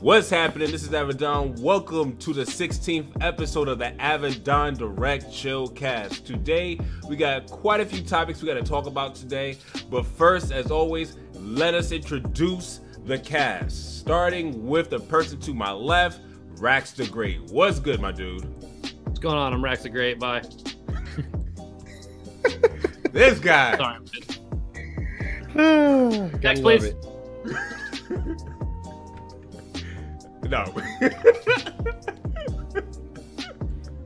What's happening? This is Avidan. Welcome to the 16th episode of the Avidan Direct Chillcast. Today, we got quite a few topics we got to talk about today. But first, as always, let us introduce the cast. Starting with the person to my left, Rax the Great. What's good, my dude? What's going on? I'm Rax the Great. Bye. This guy. Sorry. Next, please. No.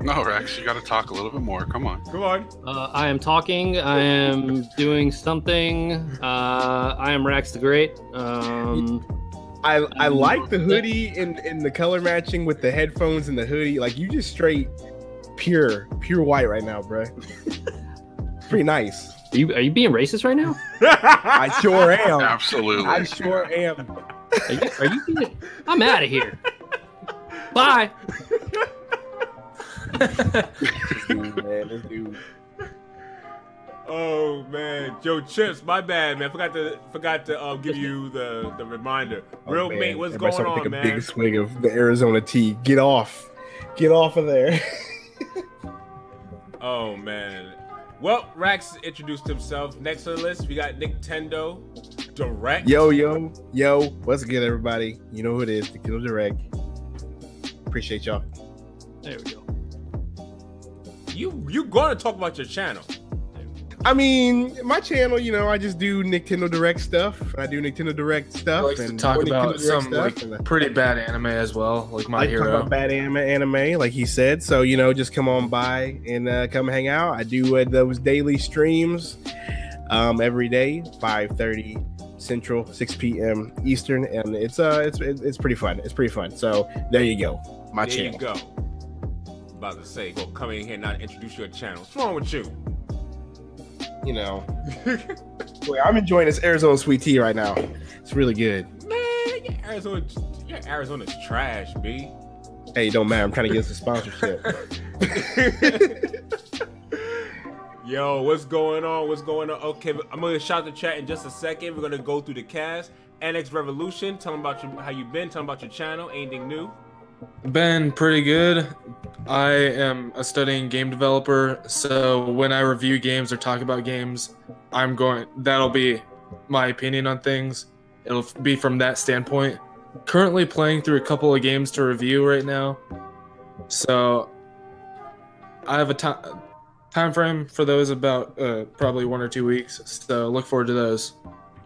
No, Rex, you got to talk a little bit more. Come on. Come on. I am talking. I am doing something. I am Rax the Great. I like the hoodie and the color matching with the headphones and the hoodie. Like, you just straight pure white right now, bro. Pretty nice. Are you being racist right now? I sure am. Absolutely. I sure am. Are you being... I'm out of here. Bye. This dude. Oh man, Joe Chips, my bad, man. Forgot to give you the reminder. Real mate, what's going on, take a man? big swig of the Arizona tea. Get off of there. Oh man. Well, Rax introduced himself. Next on the list, we got Nintendo Direct. Yo, what's good, everybody? You know who it is, Nintendo Direct. Appreciate y'all. There we go. You going to talk about your channel? I mean, my channel, you know, I just do Nintendo Direct stuff. I do Nintendo Direct stuff. He likes and to talk about Nintendo some Direct pretty bad anime as well, like My I Hero. talk about bad anime, like he said. So, you know, just come on by and come hang out. I do those daily streams every day, 5:30 Central, 6 p.m. Eastern, and it's pretty fun. It's pretty fun. So there you go, my There channel. you go. About to say, go come in here and introduce your channel. What's wrong with you? You know, boy, I'm enjoying this Arizona sweet tea right now. It's really good. Man, your Arizona's trash, B. Hey, don't matter. I'm trying to get some sponsorship. Yo, what's going on? Okay, I'm gonna shout the chat in just a second. We're gonna go through the cast. NX Revolution, tell them about how you been. Tell them about your channel. Anything new? Been pretty good. I am a studying game developer, so when I review games or talk about games, that'll be my opinion on things. It'll be from that standpoint. Currently playing through a couple of games to review right now, so I have a time frame for those about probably 1 or 2 weeks, so look forward to those.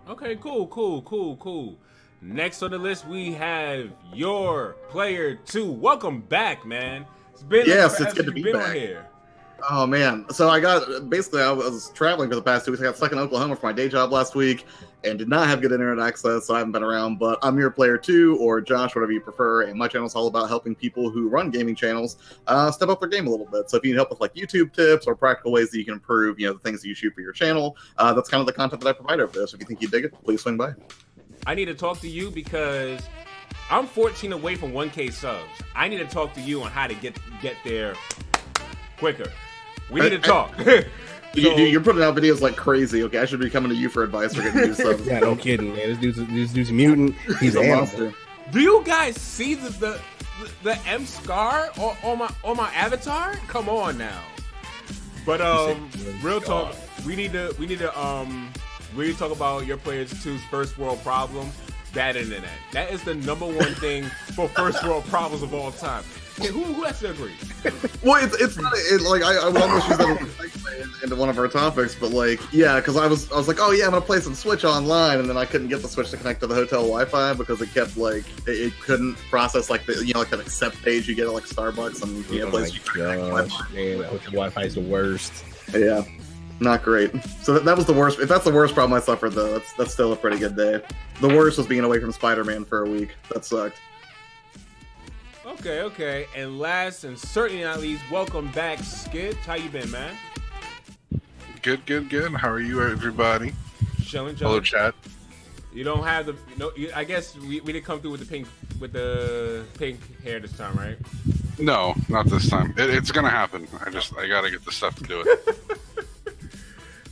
Okay, cool. Next on the list, we have your player 2. Welcome back, man. It's been it's good to be back. On here. Oh man, so I was traveling for the past 2 weeks. I got stuck in Oklahoma for my day job last week and did not have good internet access, so I haven't been around. But I'm your player 2, or Josh, whatever you prefer. And my channel is all about helping people who run gaming channels step up their game a little bit. So if you need help with like YouTube tips or practical ways that you can improve, you know, the things that you shoot for your channel, that's kind of the content that I provide over there. So if you think you dig it, please swing by. I need to talk to you because I'm 14 away from 1K subs. I need to talk to you on how to get there quicker. We need to talk. You're putting out videos like crazy. Okay, I should be coming to you for advice for getting new subs. Yeah, no kidding, man. This dude's a mutant. He's a an monster. Do you guys see the M scar on my avatar? Come on now. But real talk, we need to really talk about your players 2's first world problem. Bad internet. That is the #1 thing for first world problems of all time. Okay, who has to agree? Well, it's not like I would almost use that into one of our topics, but like, yeah, because I was like, oh yeah, I'm gonna play some Switch online, and then I couldn't get the Switch to connect to the hotel Wi-Fi because it kept like it couldn't process like the like that accept page you get at like Starbucks and places you connect Wi-Fi. Man, hotel Wi-Fi is the worst. Yeah, not great. So that was the worst. If that's the worst problem I suffered, though, that's still a pretty good day. The worst was being away from Spider-Man for a week. That sucked. Okay. And last and certainly not least, welcome back, Skid. How you been, man? Good. How are you, everybody? Chilling. Hello, chat. You don't have the I guess we didn't come through with the pink hair this time, right? No, not this time. It's gonna happen. I gotta get the stuff to do it.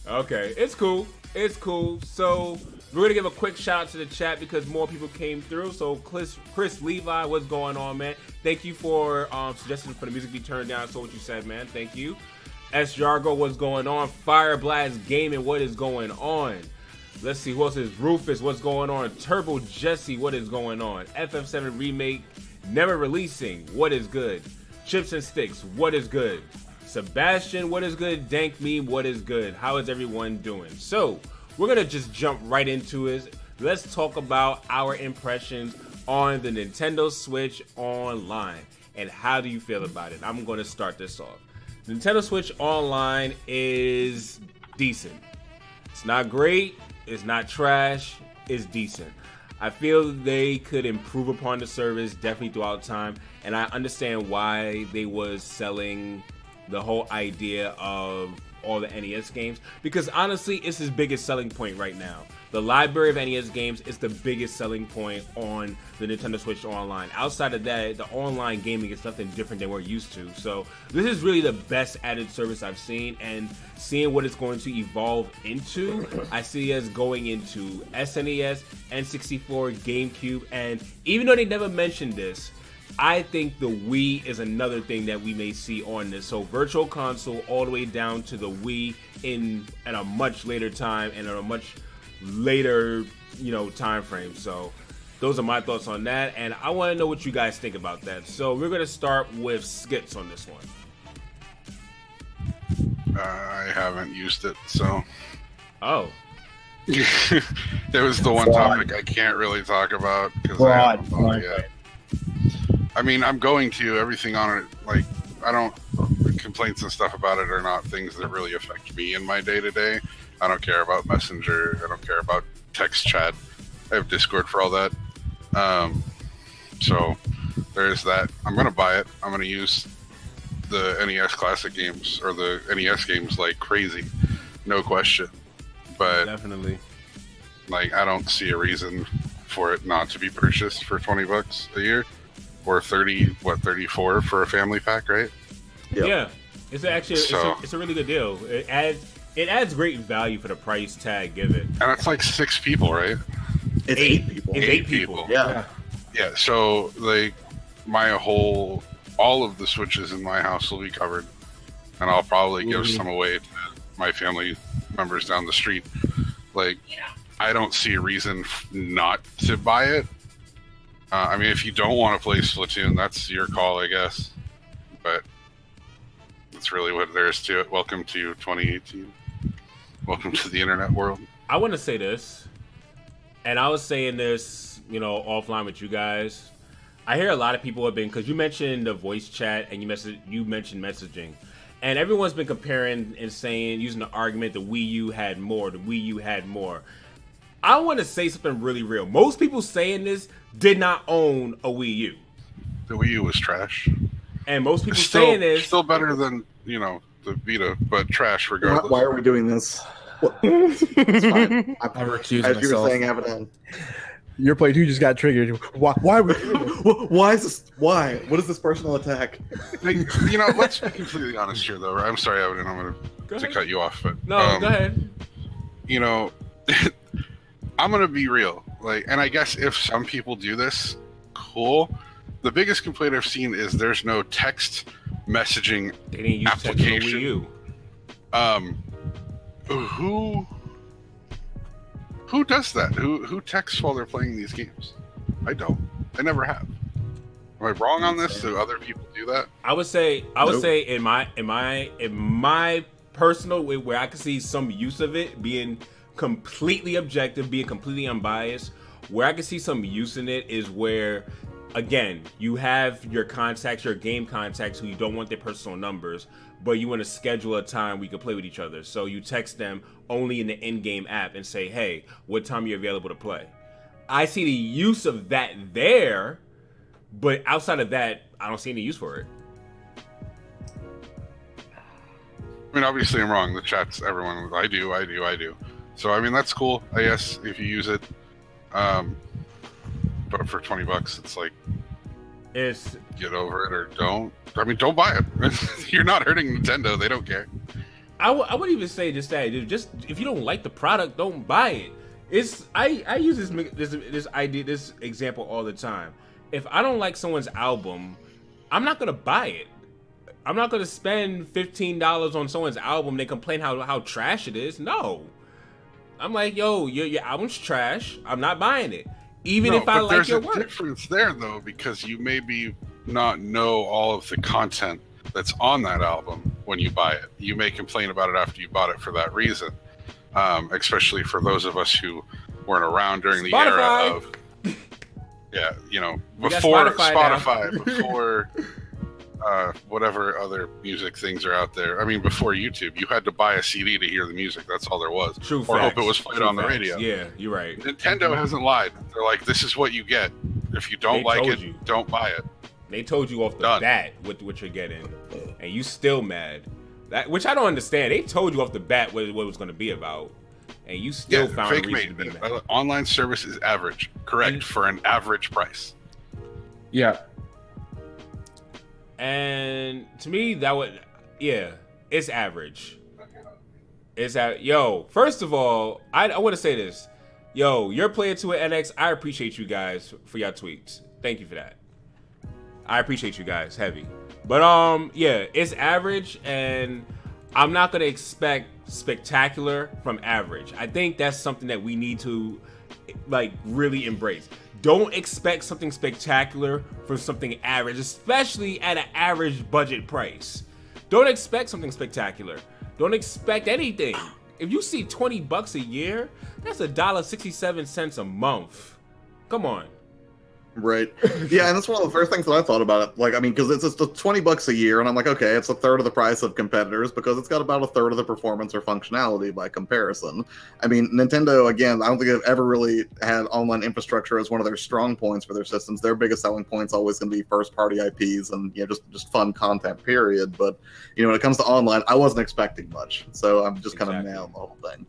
Okay, it's cool. So We're gonna give a quick shout out to the chat because more people came through. So Chris Levi, what's going on, man? Thank you for suggesting for the music be turned down. So what you said, man. Thank you. S Jargo, what's going on? Fire Blast Gaming, what is going on? Let's see who else is. Rufus, what's going on? Turbo Jesse, what is going on? FF7 Remake, never releasing, what is good? Chips and Sticks, what is good? Sebastian, what is good? Dank Meme, what is good? How is everyone doing? So, we're going to just jump right into it. Let's talk about our impressions on the Nintendo Switch Online. And how do you feel about it? I'm going to start this off. Nintendo Switch Online is decent. It's not great. It's not trash. It's decent. I feel they could improve upon the service definitely throughout time. And I understand why they was selling the whole idea of all the NES games, because honestly it's his biggest selling point right now. The library of NES games is the biggest selling point on the Nintendo Switch Online. Outside of that, the online gaming is something different than we're used to. So this is really the best added service I've seen, and seeing what it's going to evolve into, I see us going into SNES, N64, GameCube, and even though they never mentioned this, I think the Wii is another thing that we may see on this. So Virtual Console all the way down to the Wii at a much later time and at a much later, time frame. So those are my thoughts on that, and I want to know what you guys think about that. So we're going to start with Skits on this one. I haven't used it, so. Oh. It was the one topic I can't really talk about because I haven't thought yet. I mean, I'm going to everything on it. Like, I don't complaints and stuff about it are not things that really affect me in my day to day. I don't care about Messenger. I don't care about text chat. I have Discord for all that. So there's that. I'm gonna buy it. I'm gonna use the NES classic games or the NES games like crazy, no question. But definitely, like, I don't see a reason for it not to be purchased for $20 a year. Or 34 for a family pack, right? Yep. Yeah, it's actually it's a really good deal. It adds great value for the price tag given. And it's like 6 people, right? It's 8 people. It's 8 people. Yeah. Yeah. So like all of the Switches in my house will be covered, and I'll probably give some away to my family members down the street. Like, I don't see a reason not to buy it. I mean, if you don't want to play Splatoon, that's your call, I guess. But that's really what there is to it. Welcome to 2018. Welcome to the internet world. I want to say this, and I was saying this, offline with you guys. I hear a lot of people have been, because you mentioned the voice chat and you mentioned messaging, and everyone's been comparing and saying, using the argument, the Wii U had more, the Wii U had more. I want to say something really real. Most people saying this did not own a Wii U. The Wii U was trash. And most people saying this... Still better than, the Vita, but trash regardless. Why are we doing this? It's fine. I recuse As myself. you were saying, Avidan. Your play 2 just got triggered. Why would Why is this? Why? What is this personal attack? Like, let's be completely honest here, though. I'm sorry, Avidan, I'm going to cut you off. But No, go ahead. I'm going to be real. Like, and I guess if some people do this, cool. The biggest complaint I've seen is there's no text messaging They didn't use application. Wii U. Who does that? Who texts while they're playing these games? I don't. I never have. Am I wrong on this? Do other people do that? I would say in my personal way, where I can see some use of it being completely objective, being completely unbiased, where I can see some use in it is where, again, you have your contacts, your game contacts who you don't want their personal numbers, but you want to schedule a time we can play with each other. So you text them only in the in-game app and say, hey, what time are you available to play? I see the use of that there, but outside of that, I don't see any use for it. I mean, obviously I'm wrong. The chat's everyone. I do. So, I mean, that's cool, I guess, if you use it. But for $20, it's like, get over it or don't. I mean, don't buy it. You're not hurting Nintendo. They don't care. I would even say just that. Just if you don't like the product, don't buy it. I use this idea, this example all the time. If I don't like someone's album, I'm not gonna buy it. I'm not gonna spend $15 on someone's album and they complain how trash it is. No. I'm like, yo, your album's trash. I'm not buying it. Even if I like your work. There's a difference there, though, because you maybe not know all of the content that's on that album when you buy it. You may complain about it after you bought it for that reason. Especially for those of us who weren't around during the era of, before Spotify, before whatever other music things are out there. I mean, before YouTube, you had to buy a CD to hear the music. That's all there was. True or facts. hope it was played on the radio. Yeah, you're right. Nintendo hasn't lied. They're like, this is what you get. If you don't like it, don't buy it. They told you off the bat what you're getting, and you still mad. Which I don't understand. They told you off the bat what it was going to be about, and you still found a reason to be mad. Online service is average, correct, for an average price. Yeah. And to me, it's average. First of all, I want to say this. Yo, you're playing to an NX. I appreciate you guys for your tweets. Thank you for that. I appreciate you guys, heavy. But it's average, and I'm not gonna expect spectacular from average. I think that's something that we need to really embrace. Don't expect something spectacular from something average, especially at an average budget price. Don't expect something spectacular. Don't expect anything. If you see $20 a year, that's $1.67 a month. Come on. Right. Yeah, and that's one of the first things that I thought about it. Because it's just $20 a year, and I'm like, okay, it's a third of the price of competitors because it's got about a third of the performance or functionality by comparison. I mean, Nintendo, again, I don't think they've ever really had online infrastructure as one of their strong points for their systems. Their biggest selling point's always going to be first-party IPs and just fun content, period. But when it comes to online, I wasn't expecting much, so I'm just kind of nailing the whole thing.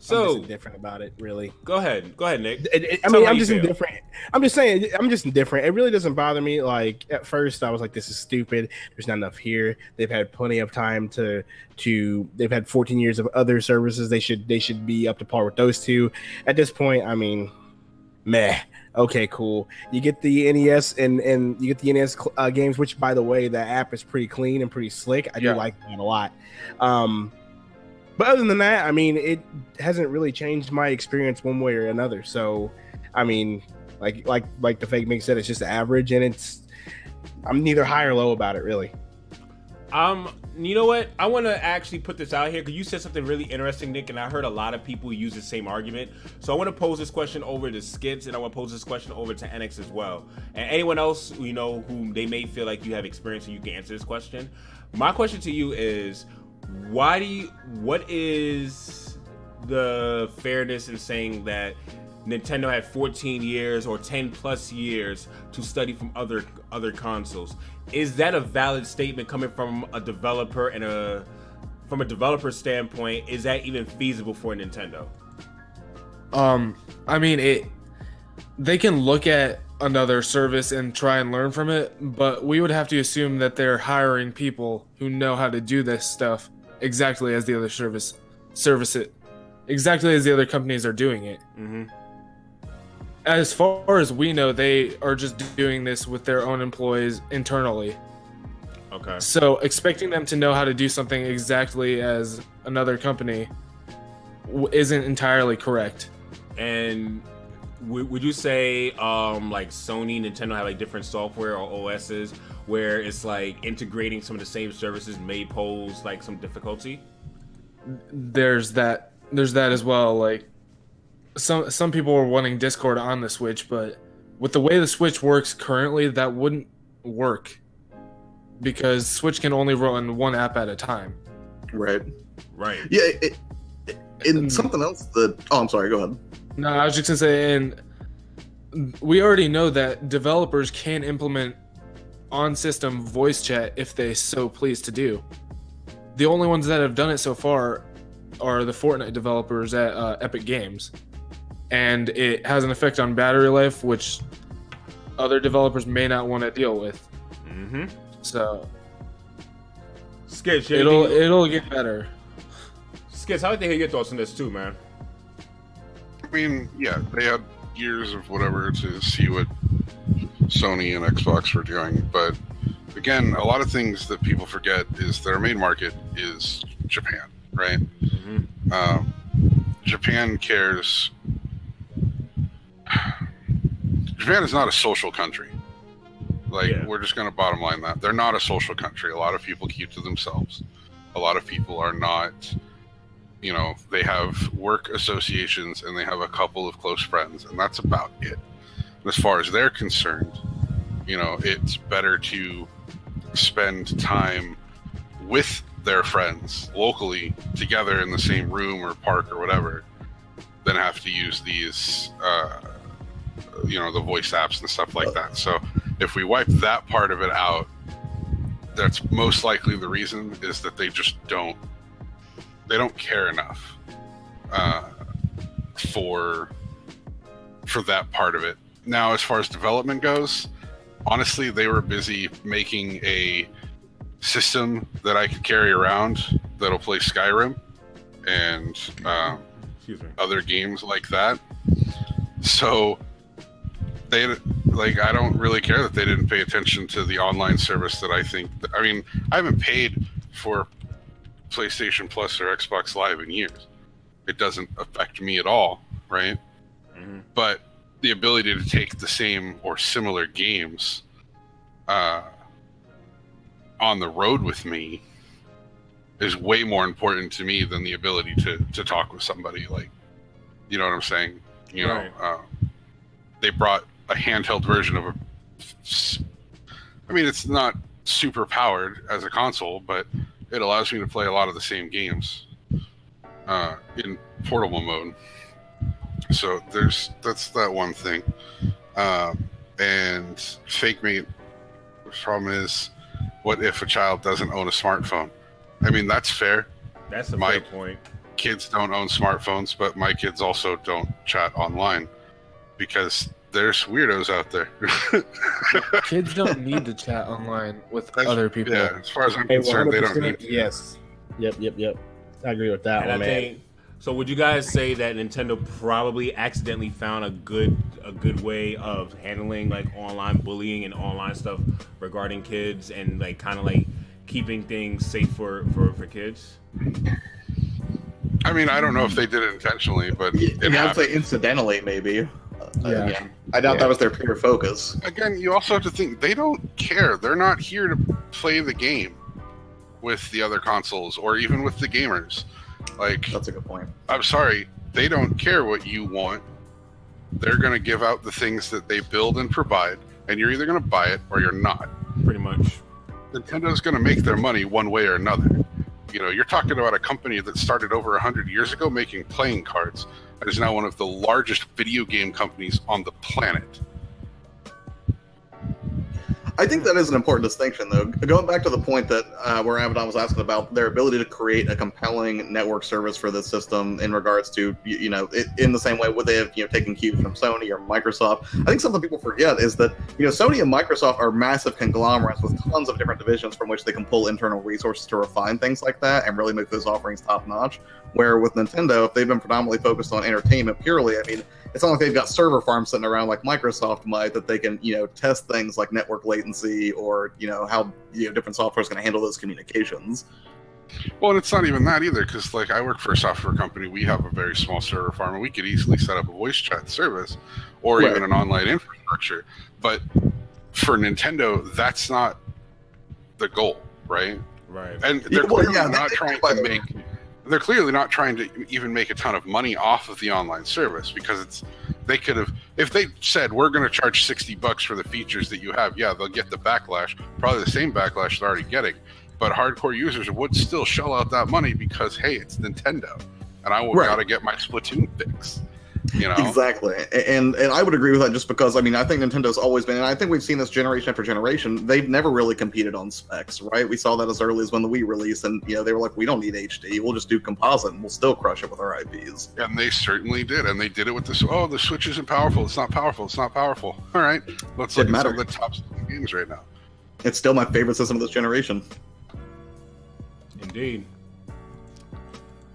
So I'm just indifferent about it, really. Go ahead, Nick. I'm just indifferent. I'm just saying, I'm just indifferent. It really doesn't bother me. Like at first, I was like, "This is stupid. There's not enough here." They've had plenty of time to. They've had 14 years of other services. They should be up to par with those two. At this point, I mean, meh. Okay, cool. You get the NES and you get the NES games, which, by the way, the app is pretty clean and pretty slick. I do like that a lot. But other than that, I mean, it hasn't really changed my experience one way or another. So, I mean, like the fake Mink said, it's just average, and I'm neither high or low about it, really. You know what? I want to actually put this out here because you said something really interesting, Nick, and I heard a lot of people use the same argument. So I want to pose this question over to Skits, and I want to pose this question over to NX as well. And anyone else, whom they may feel like you have experience and you can answer this question. My question to you is, what is the fairness in saying that Nintendo had 14 years or 10 plus years to study from other consoles? Is that a valid statement coming from a developer, and from a developer standpoint, is that even feasible for Nintendo? I mean, they can look at another service and try and learn from it, but we would have to assume that they're hiring people who know how to do this stuff exactly as the other service it, exactly as the other companies are doing it. Mm-hmm. As far as we know, they are just doing this with their own employees internally. Okay. So expecting them to know how to do something exactly as another company isn't entirely correct. And would you say like Sony, Nintendo have like different software or OSs where it's like integrating some of the same services may pose like some difficulty? There's that as well. Like some people are wanting Discord on the Switch, but with the way the Switch works currently, that wouldn't work because Switch can only run one app at a time. Right. Yeah. And something else that... Oh, I'm sorry. Go ahead. No, I was just gonna say, and we already know that developers can implement on-system voice chat if they so please to do. The only ones that have done it so far are the Fortnite developers at Epic Games, and it has an effect on battery life, which other developers may not want to deal with. Mm-hmm. So Sketch, it'll get better. Skits, I'd like to hear your thoughts on this too, man. I mean, yeah, they had years of whatever to see what Sony and Xbox were doing, but again, a lot of things that people forget is their main market is Japan, right? Japan cares. Japan is not a social country. Like, we're just going to bottom line that. They're not a social country. A lot of people keep to themselves. A lot of people are not, you know, they have work associations and they have a couple of close friends, and that's about it. And as far as they're concerned, you know, it's better to spend time with their friends locally together in the same room or park or whatever than have to use these, you know, the voice apps and stuff like that. So if we wipe that part of it out, that's most likely the reason is that they just don't care enough for that part of it. Now, as far as development goes, honestly, they were busy making a system that I could carry around that'll play Skyrim and other games like that. So they, like, I don't really care that they didn't pay attention to the online service that I think, I mean, I haven't paid for PlayStation Plus or Xbox Live in years. It doesn't affect me at all, right? But the ability to take the same or similar games on the road with me is way more important to me than the ability to talk with somebody. Like, you know what I'm saying? You know, they brought a handheld version of I mean, it's not super powered as a console, but it allows me to play a lot of the same games in portable mode. So that's that one thing. And Fake Mate, the problem is, what if a child doesn't own a smartphone? I mean, that's fair. That's a fair point. Kids don't own smartphones, but my kids also don't chat online because there's weirdos out there. Kids don't need to chat online with other people. Yeah, as far as I'm concerned, they don't need to. Yes. Yep. I agree with that one, man. So would you guys say that Nintendo probably accidentally found a good way of handling like online bullying and online stuff regarding kids and like kind of like keeping things safe for kids? I mean, I don't know if they did it intentionally, but I'd say incidentally, maybe. Again, I doubt that was their pure focus. Again, you also have to think they don't care. They're not here to play the game with the other consoles or even with the gamers. Like, that's a good point. I'm sorry, they don't care what you want. They're going to give out the things that they build and provide, and you're either going to buy it or you're not. Pretty much. Nintendo's going to make their money one way or another. You know, you're talking about a company that started over 100 years ago making playing cards and is now one of the largest video game companies on the planet. I think that is an important distinction, though. Going back to the point that where Avidan was asking about their ability to create a compelling network service for this system in regards to, you know, in the same way would they have, you know, taken cues from Sony or Microsoft. I think something people forget is that, you know, Sony and Microsoft are massive conglomerates with tons of different divisions from which they can pull internal resources to refine things like that and really make those offerings top notch. Where with Nintendo, if they've been predominantly focused on entertainment purely, I mean, it's not like they've got server farms sitting around like Microsoft might that they can, you know, test things like network latency or, you know, how, you know, different software is going to handle those communications. Well, and it's not even that either, because like I work for a software company, we have a very small server farm, and we could easily set up a voice chat service or even an online infrastructure. But for Nintendo, that's not the goal, right? Right. And they're clearly not trying to make. They're clearly not trying to even make a ton of money off of the online service, because they could have, if they said we're going to charge $60 for the features that you have, yeah, they'll get the backlash, probably the same backlash they're already getting, but hardcore users would still shell out that money because, hey, it's Nintendo and I got to get my Splatoon fix. You know? Exactly. And I would agree with that just because, I mean, I think Nintendo's always been, and I think we've seen this generation after generation, they've never really competed on specs, right? We saw that as early as when the Wii released, and, you know, they were like, we don't need HD, we'll just do composite, and we'll still crush it with our IPs. And they certainly did, and they did it with this, oh, the Switch isn't powerful, it's not powerful, it's not powerful. All right, let's look at some of the top games right now. It's still my favorite system of this generation. Indeed.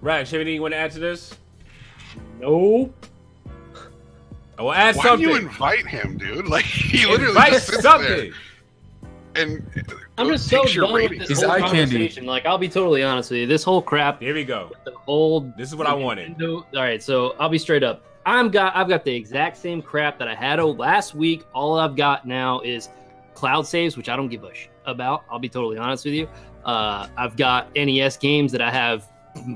Rax, you have anything you want to add to this? No. I will add Why something. do you invite him, dude? Like he literally Invite just sits something. there and I'm just so takes your done with ratings. this He's whole eye candy. conversation. Like, I'll be totally honest with you. This whole crap, Here we go. the whole. This is what I wanted. All right, so I'll be straight up. I've got the exact same crap that I had last week. All I've got now is cloud saves, which I don't give a shit about. I'll be totally honest with you. I've got NES games that I have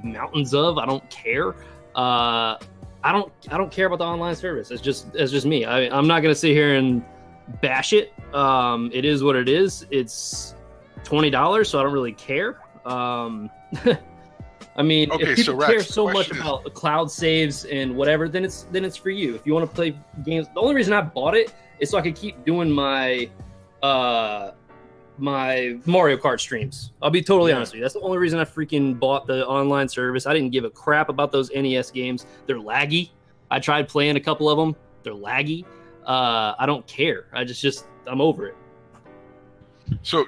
mountains of. I don't care. I don't care about the online service. It's just me. I'm not gonna sit here and bash it. It is what it is. It's $20, so I don't really care. I mean, Okay, if people so Rex, care so the much question about cloud saves and whatever, then it's for you. If you want to play games, the only reason I bought it is so I could keep doing my my Mario Kart streams. I'll be totally honest with you. That's the only reason I freaking bought the online service. I didn't give a crap about those NES games. They're laggy. I tried playing a couple of them. They're laggy. I don't care. I'm over it. So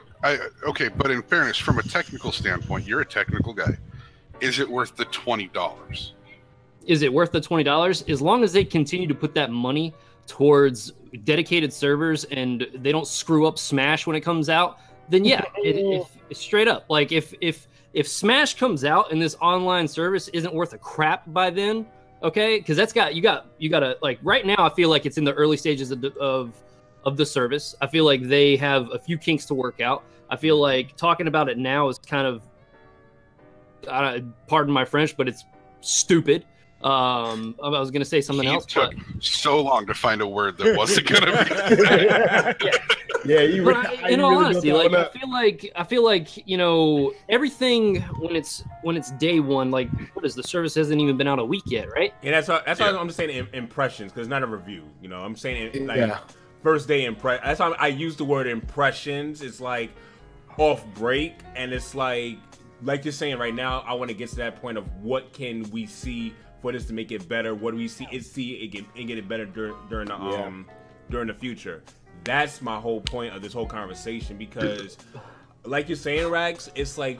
okay, but in fairness, from a technical standpoint, you're a technical guy. Is it worth the $20? Is it worth the $20? As long as they continue to put that money towards dedicated servers and they don't screw up Smash when it comes out, then yeah, if straight up, like if Smash comes out and this online service isn't worth a crap by then, okay, because you gotta like right now I feel like it's in the early stages of the service. I feel like they have a few kinks to work out. I feel like talking about it now is kind of, pardon my French, but it's stupid. I was going to say something else. Took so long to find a word that wasn't going to be. Yeah, in all honesty, like I feel like you know everything when it's day one. Like, what is the service hasn't even been out a week yet, right? Yeah, that's why I'm just saying impressions because it's not a review. You know, I'm saying like first day impression. That's why I use the word impressions. It's like off break, and it's like you're saying right now. I want to get to that point of what can we see for this to make it better. What do we see it get it better during the future? That's my whole point of this whole conversation because, like you're saying, Rax, it's like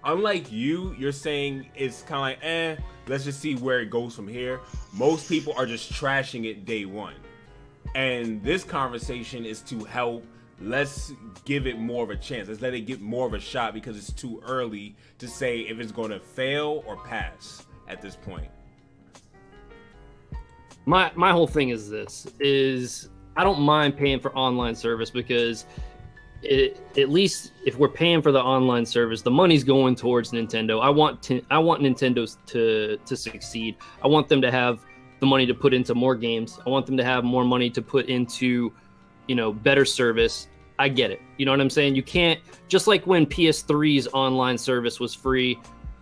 unlike you're saying it's kind of like let's just see where it goes from here. Most people are just trashing it day one, and this conversation is to help. Let's give it more of a chance. Let's let it get more of a shot because it's too early to say if it's going to fail or pass at this point. My whole thing is I don't mind paying for online service because at least if we're paying for the online service, the money's going towards Nintendo. I want Nintendo to succeed. I want them to have the money to put into more games. I want them to have more money to put into, you know, better service. I get it. You know what I'm saying? You can't, just like when PS3's online service was free,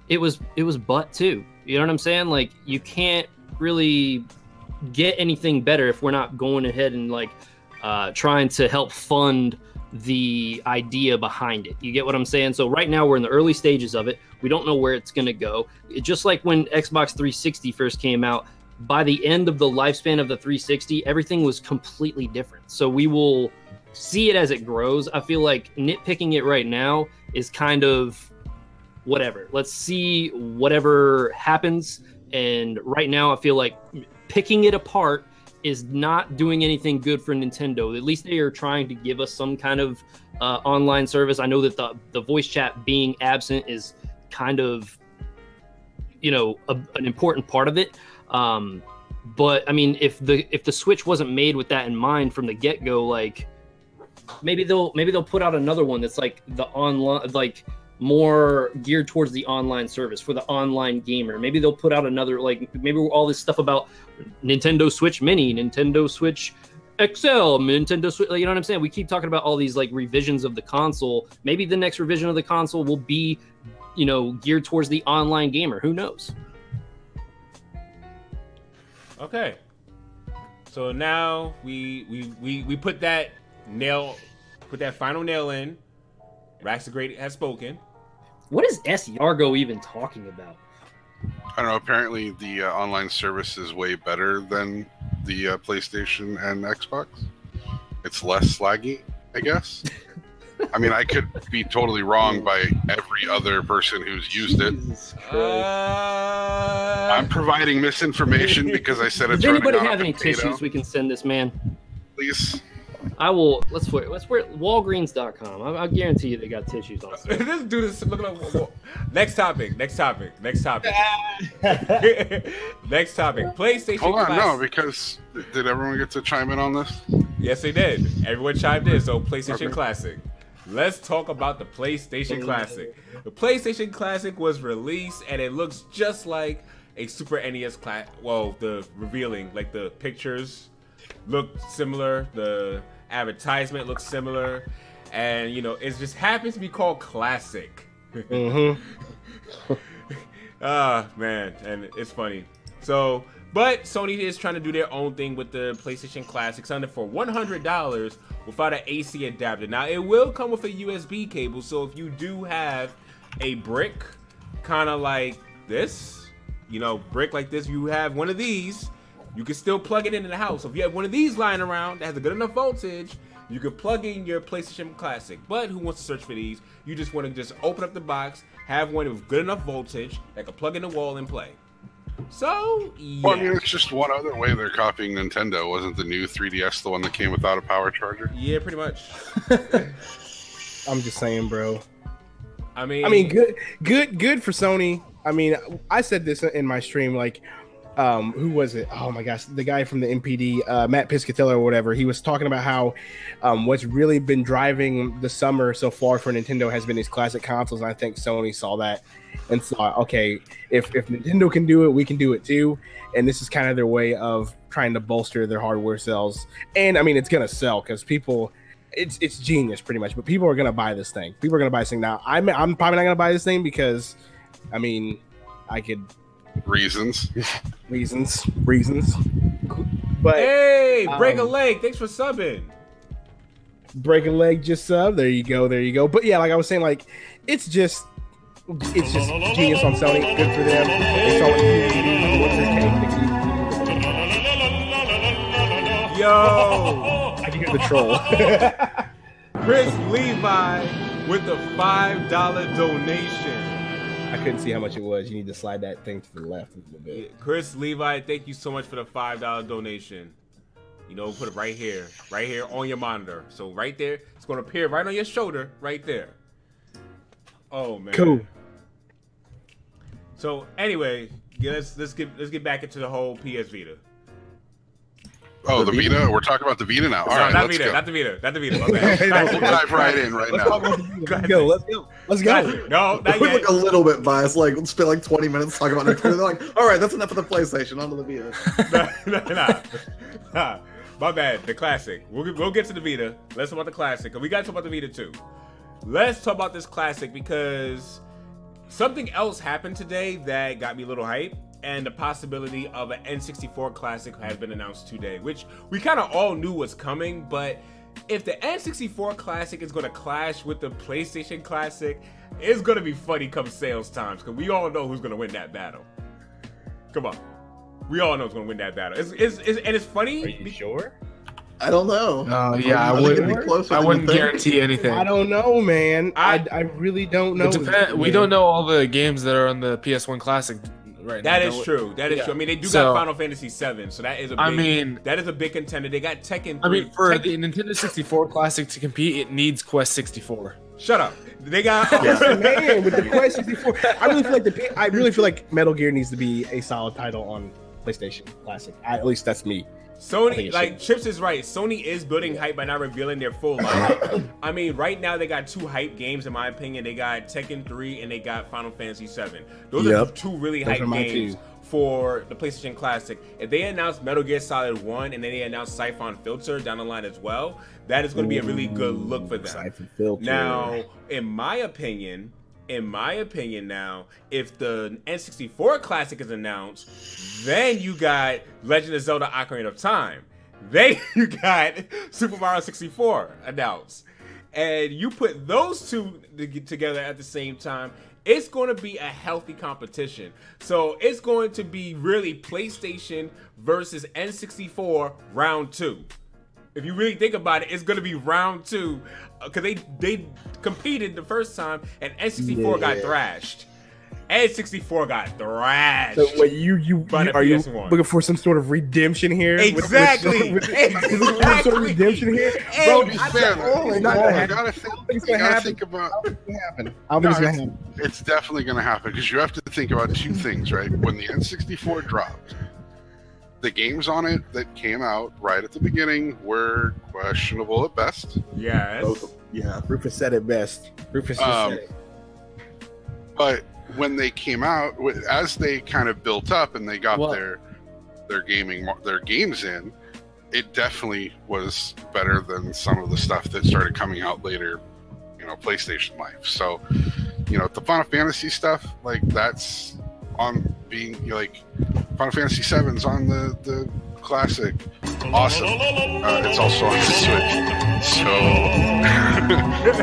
it was butt too. You know what I'm saying? Like, you can't really get anything better if we're not going ahead and like trying to help fund the idea behind it. You get what I'm saying? So right now we're in the early stages of it. We don't know where it's going to go. Just like when Xbox 360 first came out, by the end of the lifespan of the 360, everything was completely different. So we will see it as it grows. I feel like nitpicking it right now is kind of whatever. Let's see whatever happens. And right now I feel like picking it apart is not doing anything good for Nintendo. At least they are trying to give us some kind of online service. I know that the voice chat being absent is kind of, you know, an important part of it. But I mean, if the Switch wasn't made with that in mind from the get-go, like maybe they'll put out another one that's like the online, like more geared towards the online service for the online gamer. Maybe they'll put out another, like maybe all this stuff about Nintendo Switch Mini, Nintendo Switch XL, Nintendo Switch, you know what I'm saying? We keep talking about all these like revisions of the console. Maybe the next revision of the console will be, you know, geared towards the online gamer. Who knows? Okay. So now we put that final nail in. Rax the Great has spoken. What is S. Yargo even talking about? I don't know. Apparently, the online service is way better than the PlayStation and Xbox. It's less laggy, I guess. I mean, I could be totally wrong by every other person who's used it. I'm providing misinformation because I said it's Does anybody running on have a any potato. tissues we can send this man? Please. I will. Let's wear Walgreens.com. I guarantee you they got tissues on sale. This dude is looking at. Next topic. Next topic. PlayStation. Hold on, Classic. no, because did everyone get to chime in on this? Yes, they did. Everyone chimed in. So PlayStation Okay. Classic. Let's talk about the PlayStation Classic. The PlayStation Classic was released, and it looks just like a Super NES class. Well, the revealing, like the pictures look similar. The advertisement looks similar, and you know, it just happens to be called Classic. Ah, man, and it's funny. So, but Sony is trying to do their own thing with the PlayStation Classic, selling it for $100 without an AC adapter. Now, it will come with a USB cable, so if you do have a brick, kind of like this, you know, brick like this, you have one of these, you can still plug it into the house. So if you have one of these lying around that has a good enough voltage, you can plug in your PlayStation Classic. But who wants to search for these? You just want to just open up the box, have one with good enough voltage that can plug in the wall and play. So, yeah. Well, I mean, it's just one other way they're copying Nintendo. Wasn't the new 3DS the one that came without a power charger? Yeah, pretty much. I'm just saying, bro. I mean, good for Sony. I mean, I said this in my stream, like, who was it? Oh my gosh, the guy from the MPD, Matt Piscatella or whatever. He was talking about how what's really been driving the summer so far for Nintendo has been these classic consoles, and I think Sony saw that and thought, okay, if Nintendo can do it, we can do it too. And this is kind of their way of trying to bolster their hardware sales. And I mean, it's gonna sell because people. It's genius pretty much, but people are gonna buy this thing. People are gonna buy this thing now. I'm probably not gonna buy this thing because, I mean, I could reasons. But hey, Break a Leg, thanks for subbing. Break a Leg just sub. There you go. But yeah, like I was saying, like it's just genius on Sony. Good for them. They saw what Yo. I can get the troll. Chris Levi with the $5 donation. I couldn't see how much it was. You need to slide that thing to the left a little bit. Yeah, Chris Levi, thank you so much for the $5 donation. You know, put it right here on your monitor. So right there, it's going to appear right on your shoulder, right there. Oh man, cool. So anyway, let's get back into the whole PS Vita. Oh, the Vita? We're talking about the Vita now. All right, not let's Vita, go. not the Vita. My bad. We'll dive right in right now. Let's go. No, not We're yet. like a little bit biased. Like, let's spend like 20 minutes talking about Nintendo. They're like, all right, that's enough of the PlayStation. On to the Vita. Nah. My bad. The classic. We'll get to the Vita. Let's talk about the classic. We got to talk about the Vita too. Let's talk about this classic because something else happened today that got me a little hype. And the possibility of an N64 Classic has been announced today, which we kind of all knew was coming. But if the N64 Classic is going to clash with the PlayStation Classic, it's going to be funny come sales times because we all know who's going to win that battle. Come on. We all know who's going to win that battle. And it's funny. Are you sure? I don't know. Yeah, I wouldn't guarantee anything. I don't know, man. I really don't know. We don't know all the games that are on the PS1 Classic right now. That is true. That is true. I mean, they do got Final Fantasy VII, so that is a big, that is a big contender. They got Tekken 3. I mean, for the Nintendo 64 Classic to compete, it needs Quest 64. Shut up. They got man with the Quest 64. I really feel like Metal Gear needs to be a solid title on PlayStation Classic. At least that's me. Sony, like Chips is right. Sony is building hype by not revealing their full lineup. I mean, right now they got two hype games in my opinion. They got Tekken 3 and they got Final Fantasy 7. Those are two really hype games for the PlayStation Classic. If they announce Metal Gear Solid 1 and then they announce Siphon Filter down the line as well, that is going to be a really good look for them. Siphon Filter. Now, in my opinion now, if the N64 Classic is announced, then you got Legend of Zelda Ocarina of Time. Then you got Super Mario 64 announced. And you put those two together at the same time, it's going to be a healthy competition. So it's going to be really PlayStation versus N64 round 2. If you really think about it, it's gonna be round 2 because they competed the first time and N64 got thrashed. N64 got thrashed. So what are you looking for some sort of redemption here? Exactly. Exactly. Some sort of redemption here, bro. You gotta think about. I don't think it's gonna happen. It's definitely gonna happen because you have to think about 2 things, right? When the N64 dropped, the games on it that came out right at the beginning were questionable at best. Yes. Yeah. Rufus said it best. Rufus just said it. But when they came out, as they kind of built up and they got their games in, it definitely was better than some of the stuff that started coming out later, PlayStation life. So, the Final Fantasy stuff, like that's on being Final Fantasy VII's on the classic. Awesome. It's also on the Switch, so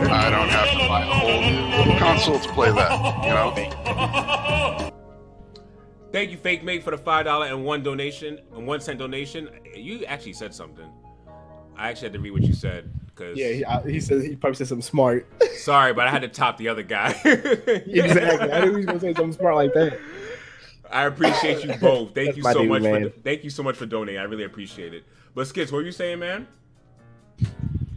I don't have to buy a whole new console to play that. Thank you, Fake Mate, for the $5 and 1 cent donation. You actually said something. I actually had to read what you said because he said he probably said something smart. Sorry, but I had to top the other guy. Exactly. I knew he was gonna say something smart like that. I appreciate you both. Thank you so much. Thank you so much for donating. I really appreciate it. But Skits, what were you saying, man?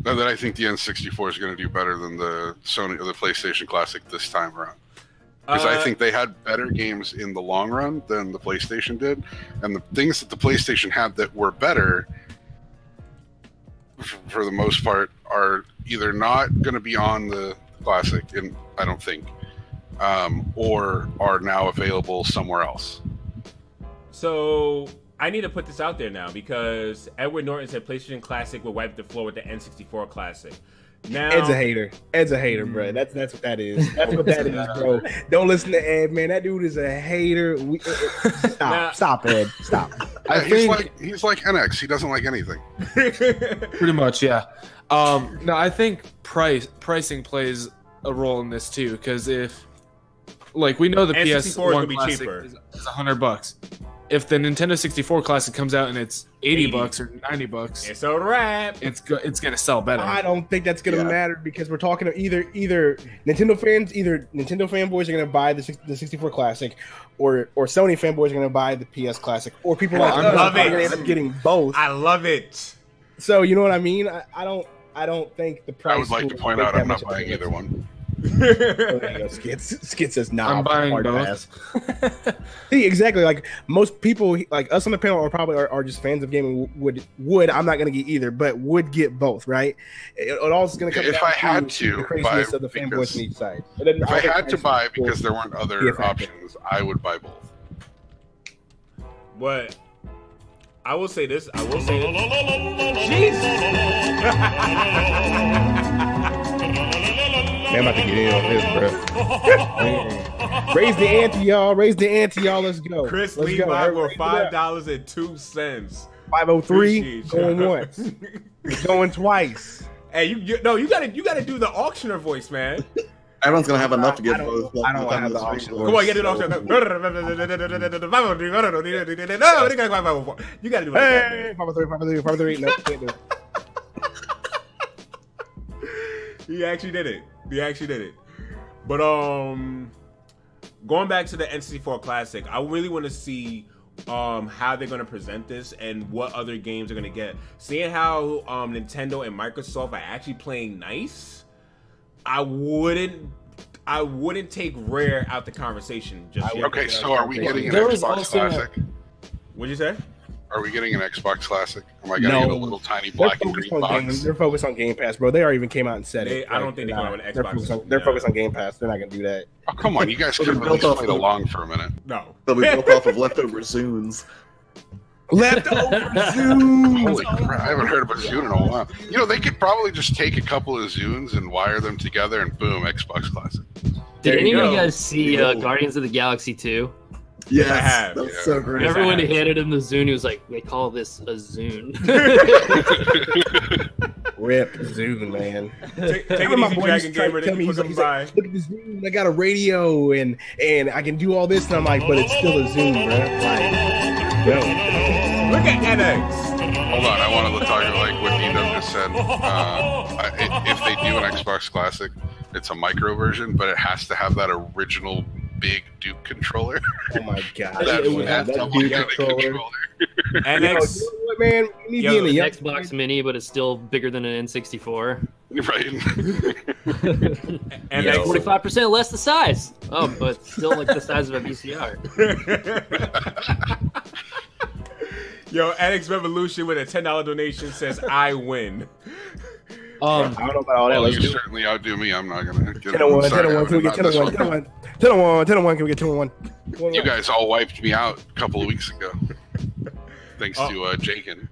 That I think the N64 is going to do better than the Sony or the PlayStation Classic this time around. Because I think they had better games in the long run than the PlayStation did, and the things that the PlayStation had that were better, for the most part, are either not going to be on the Classic, and I don't think, or are now available somewhere else. So I need to put this out there now because Edward Norton said PlayStation Classic will wipe the floor with the N64 Classic. Now, Ed's a hater, bro. That's what that is. That's what that is, bro. Don't listen to Ed, man. That dude is a hater. Stop, Ed. Stop. He's like NX. He doesn't like anything. Pretty much, yeah. No, I think pricing plays a role in this too, because if, we know the PS1 Classic is $100. If the Nintendo 64 Classic comes out and it's $80 or $90, it's a wrap. It's gonna sell better. I don't think that's gonna matter because we're talking either Nintendo fanboys are gonna buy the 64 Classic, or Sony fanboys are gonna buy the PS Classic, or people like us are gonna end up getting both. I love it. So you know what I mean? I don't think the price. I would like to point out I'm not buying either one. Skits says nah. I'm buying both. See, exactly. Like most people, like us on the panel, are just fans of gaming. Would I'm not gonna get either, but would get both, right? It all is gonna come. If I had to, the craziness of the fanboys on each side. If I had to buy because there weren't other options, I would buy both. But I will say this. Jesus. Man, I'm about to get in on this, bro. Raise the ante, y'all. Raise the ante, y'all. Let's go. Chris Levi for $5.02. 503 going once. Going twice. Hey, you gotta do the auctioneer voice, man. Everyone's gonna have enough to get both. I don't have the auction. Come on, get it auction. You gotta do it. Hey, 503. No, can't do it. He actually did it. But going back to the N64 Classic, I really want to see how they're gonna present this and what other games are gonna get. Seeing how Nintendo and Microsoft are actually playing nice, I wouldn't take Rare out the conversation just yet. Okay, so are we getting an Xbox Classic? What'd you say? Are we getting an Xbox Classic? Am I gonna get a little tiny black and green box? They're focused on Game Pass, bro. They already even came out and said it. I don't think they're going to Xbox. They're focused on Game Pass. They're not gonna do that. Oh, come on, you guys could have at least played along for a minute. No. They'll be built off of leftover Zunes. Leftover Zunes! Holy crap, I haven't heard of a Zune in a while. You know, they could probably just take a couple of Zunes and wire them together and boom, Xbox Classic. Did any of you guys see Guardians of the Galaxy 2? Yes, I have. That's so great. Everyone handed him the Zune. He was like, they call this a Zune. Rip Zune, man. Take it easy, Dragon Gamer. They can put them by. Look at this Zune. I got a radio and I can do all this. And I'm like, but it's still a Zune, bro. Like, yo. Look at NX. Hold on, I wanted to talk like what DW said, if they do an Xbox Classic, it's a micro version, but it has to have that original big Duke controller. Oh my god, that Duke controller. And man, you need to be in the Xbox Mini, but it's still bigger than an N64. Right. And 45% less the size. Oh, but still like the size of a VCR. Yo, NX Revolution with a $10 donation says, "I win." I don't know about all that. Well, Let's you do certainly outdo me. I'm not gonna get 10-1, 10-1, can we get 10-1, 10-1, 10-1, 10-1, can we get 2-1? You guys all wiped me out a couple of weeks ago. Thanks to Jakin.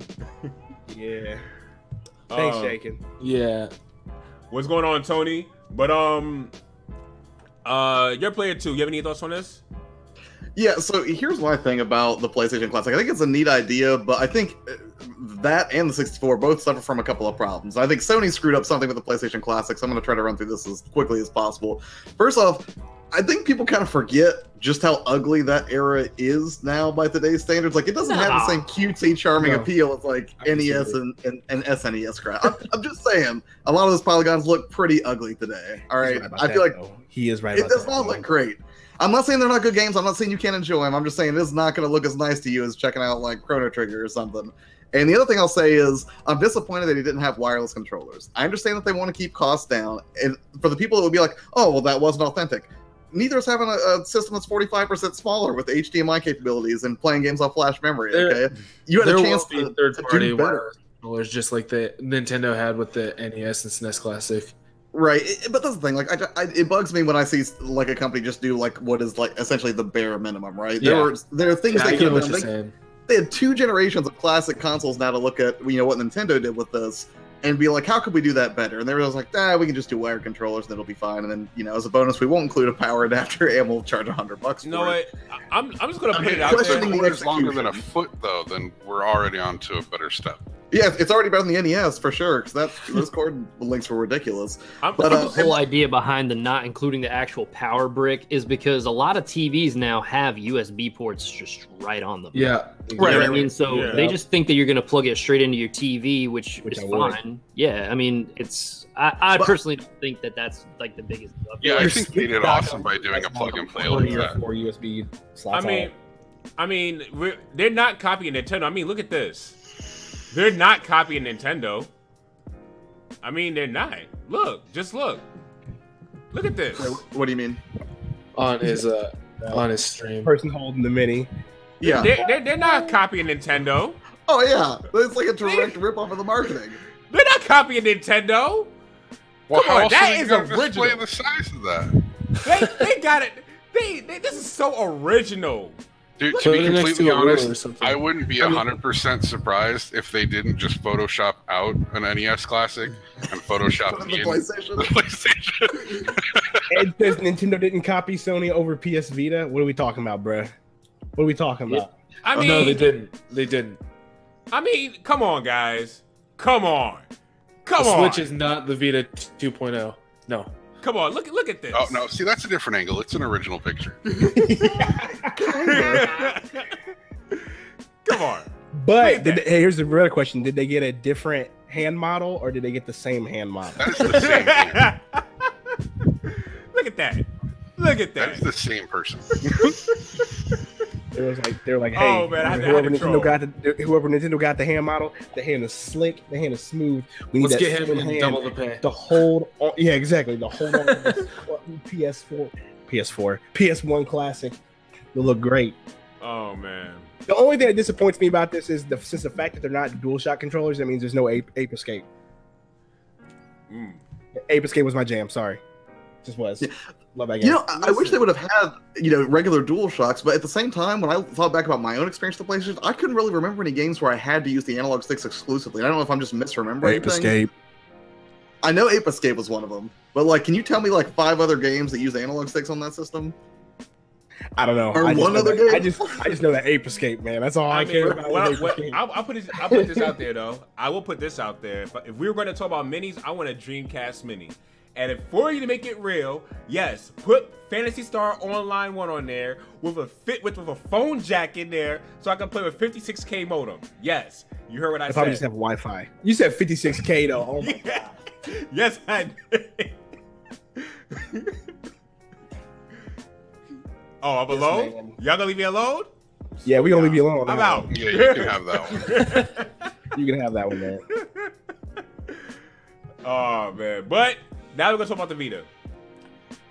Yeah. Thanks, Jakin. Yeah. What's going on, Tony? But you're player 2. You have any thoughts on this? Yeah, so here's my thing about the PlayStation Classic. I think it's a neat idea, but I think that and the 64 both suffer from a couple of problems. I think Sony screwed up something with the PlayStation Classic, so I'm going to try to run through this as quickly as possible. First off, I think people kind of forget just how ugly that era is now by today's standards. Like, it doesn't have the same cutesy, charming appeal as like NES and SNES crap. I'm just saying, a lot of those polygons look pretty ugly today. All right, I feel like he is right. It does not look great. I'm not saying they're not good games. I'm not saying you can't enjoy them. I'm just saying it's not going to look as nice to you as checking out like Chrono Trigger or something. And the other thing I'll say is I'm disappointed that he didn't have wireless controllers. I understand that they want to keep costs down. And for the people that would be like, oh, well, that wasn't authentic. Neither is having a system that's 45% smaller with HDMI capabilities and playing games off flash memory. Okay, you had a chance to do better. Controllers just like the Nintendo had with the NES and SNES Classic. Right, but that's the thing. Like, it bugs me when I see like a company just do like what is like essentially the bare minimum. Right? There are things they could have done. They had 2 generations of classic consoles now to look at. You know what Nintendo did with this, and be like, how could we do that better? And they were just like, we can just do wired controllers, and it'll be fine. And then as a bonus, we won't include a power adapter, and we'll charge $100. You know what? I'm just gonna put it out there. If it's longer than a foot, though, then we're already on to a better step. Yeah, it's already better than the NES for sure, because those cord links were ridiculous. But the whole idea behind the not including the actual power brick is because a lot of TVs now have USB ports just right on them. Yeah, you know what I mean? So they just think that you're going to plug it straight into your TV, which is fine. Yeah, I mean, I personally think that that's like the biggest stuff. Yeah, I think they did awesome by doing a plug and play like that. 4 USB slots. I mean, they're not copying Nintendo. I mean, look at this. They're not copying Nintendo. I mean, they're not. Look, just look. Look at this. What do you mean? On his stream. Person holding the Mini. Yeah. They're not copying Nintendo. Oh yeah, it's like a direct rip-off of the marketing. They're not copying Nintendo. Well, Come on, that is original. Display the size of that. They got it. This is so original. Dude, to be completely honest, I wouldn't be 100% surprised if they didn't just Photoshop out an NES Classic and Photoshop the PlayStation. And says Nintendo didn't copy Sony over PS Vita. What are we talking about, bruh? What are we talking about? I mean, no, they didn't. I mean, come on, guys. Come on. The Switch is not the Vita 2.0. No. Come on, look at this. Oh no, see that's a different angle. It's an original picture. Come on. But here's the real question: did they get a different hand model, or did they get the same hand model? That's the same thing. Look at that. Look at that. That's the same person. They're like, hey, oh, man, whoever Nintendo got the hand model, the hand is slick, the hand is smooth. We need Let's that get him in double the pay. The hold on, yeah, exactly. The hold on to this PS1 Classic will look great. Oh man. The only thing that disappoints me about this is the fact that they're not DualShock controllers. That means there's no Ape Escape. Ape Escape was my jam. Sorry, just was. Yeah. Love that game. I wish they would have had regular DualShocks, but at the same time, when I thought back about my own experience with the PlayStation, I couldn't really remember any games where I had to use the analog sticks exclusively. I don't know if I'm just misremembering Ape Escape. I know Ape Escape was one of them, but can you tell me 5 other games that use analog sticks on that system? I don't know. Or one other game? I just know that Ape Escape, man. That's all I care about. I'll put this out there though. I will put this out there. If we were going to talk about minis, I want a Dreamcast Mini. And for you to make it real, yes, put Phantasy Star Online 1 on there with a phone jack in there, so I can play with 56K modem. Yes, you heard what I said. Probably just have Wi-Fi. You said 56K though. Oh my god. Yes, I did. Oh, I'm alone? Man. Y'all gonna leave me alone? Yeah, we gonna leave you alone. I'm out. Yeah, you can have that one. You can have that one, man. Oh man, but now we're gonna talk about the Vita.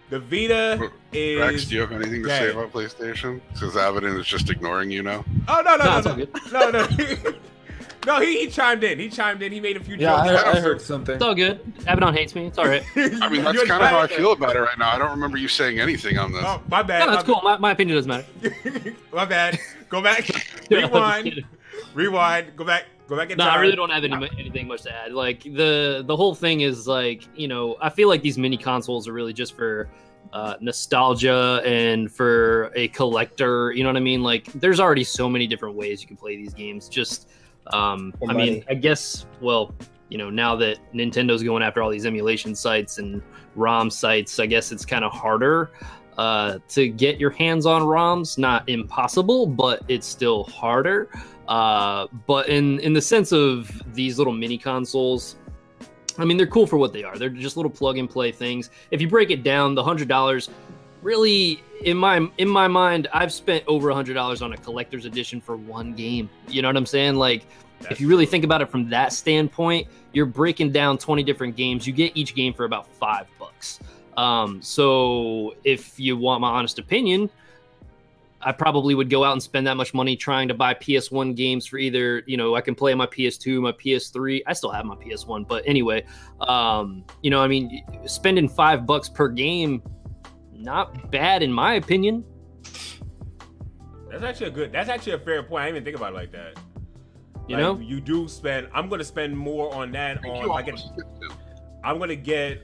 The Vita is. Rex, do you have anything to say about PlayStation? Because Avidan is just ignoring you now. Oh no, it's all good. no. No, he chimed in. He made a few jokes. I heard something. It's all good. Avidan hates me. It's all right. I mean, that's kind of how I feel about it right now. I don't remember you saying anything on this. Oh, my bad. No, that's cool. My opinion doesn't matter. My bad. Go back. Yeah, I'm just Rewind. kidding. Rewind. Go back in No, time. I really don't have anything much to add. Like the whole thing is like, you know, I feel like these mini consoles are really just for nostalgia and for a collector. You know what I mean? Like, there's already so many different ways you can play these games. Just, I mean, I guess, well, you know, now that Nintendo's going after all these emulation sites and ROM sites, I guess it's kind of harder to get your hands on ROMs. Not impossible, but it's still harder. But in the sense of these little mini consoles, I mean, they're cool for what they are. They're just little plug and play things. If you break it down, the $100 really, in my mind, I've spent over $100 on a collector's edition for one game. You know what I'm saying? Like, if you really think about it from that standpoint, you're breaking down 20 different games. You get each game for about $5. So if you want my honest opinion, I probably would go out and spend that much money trying to buy PS1 games for either, you know, I can play on my PS2, my PS3. I still have my PS1, but anyway, you know, I mean, spending $5 per game, not bad in my opinion. That's actually a fair point. I didn't even think about it like that. You know, you do spend. I'm gonna spend more on that. I'm gonna get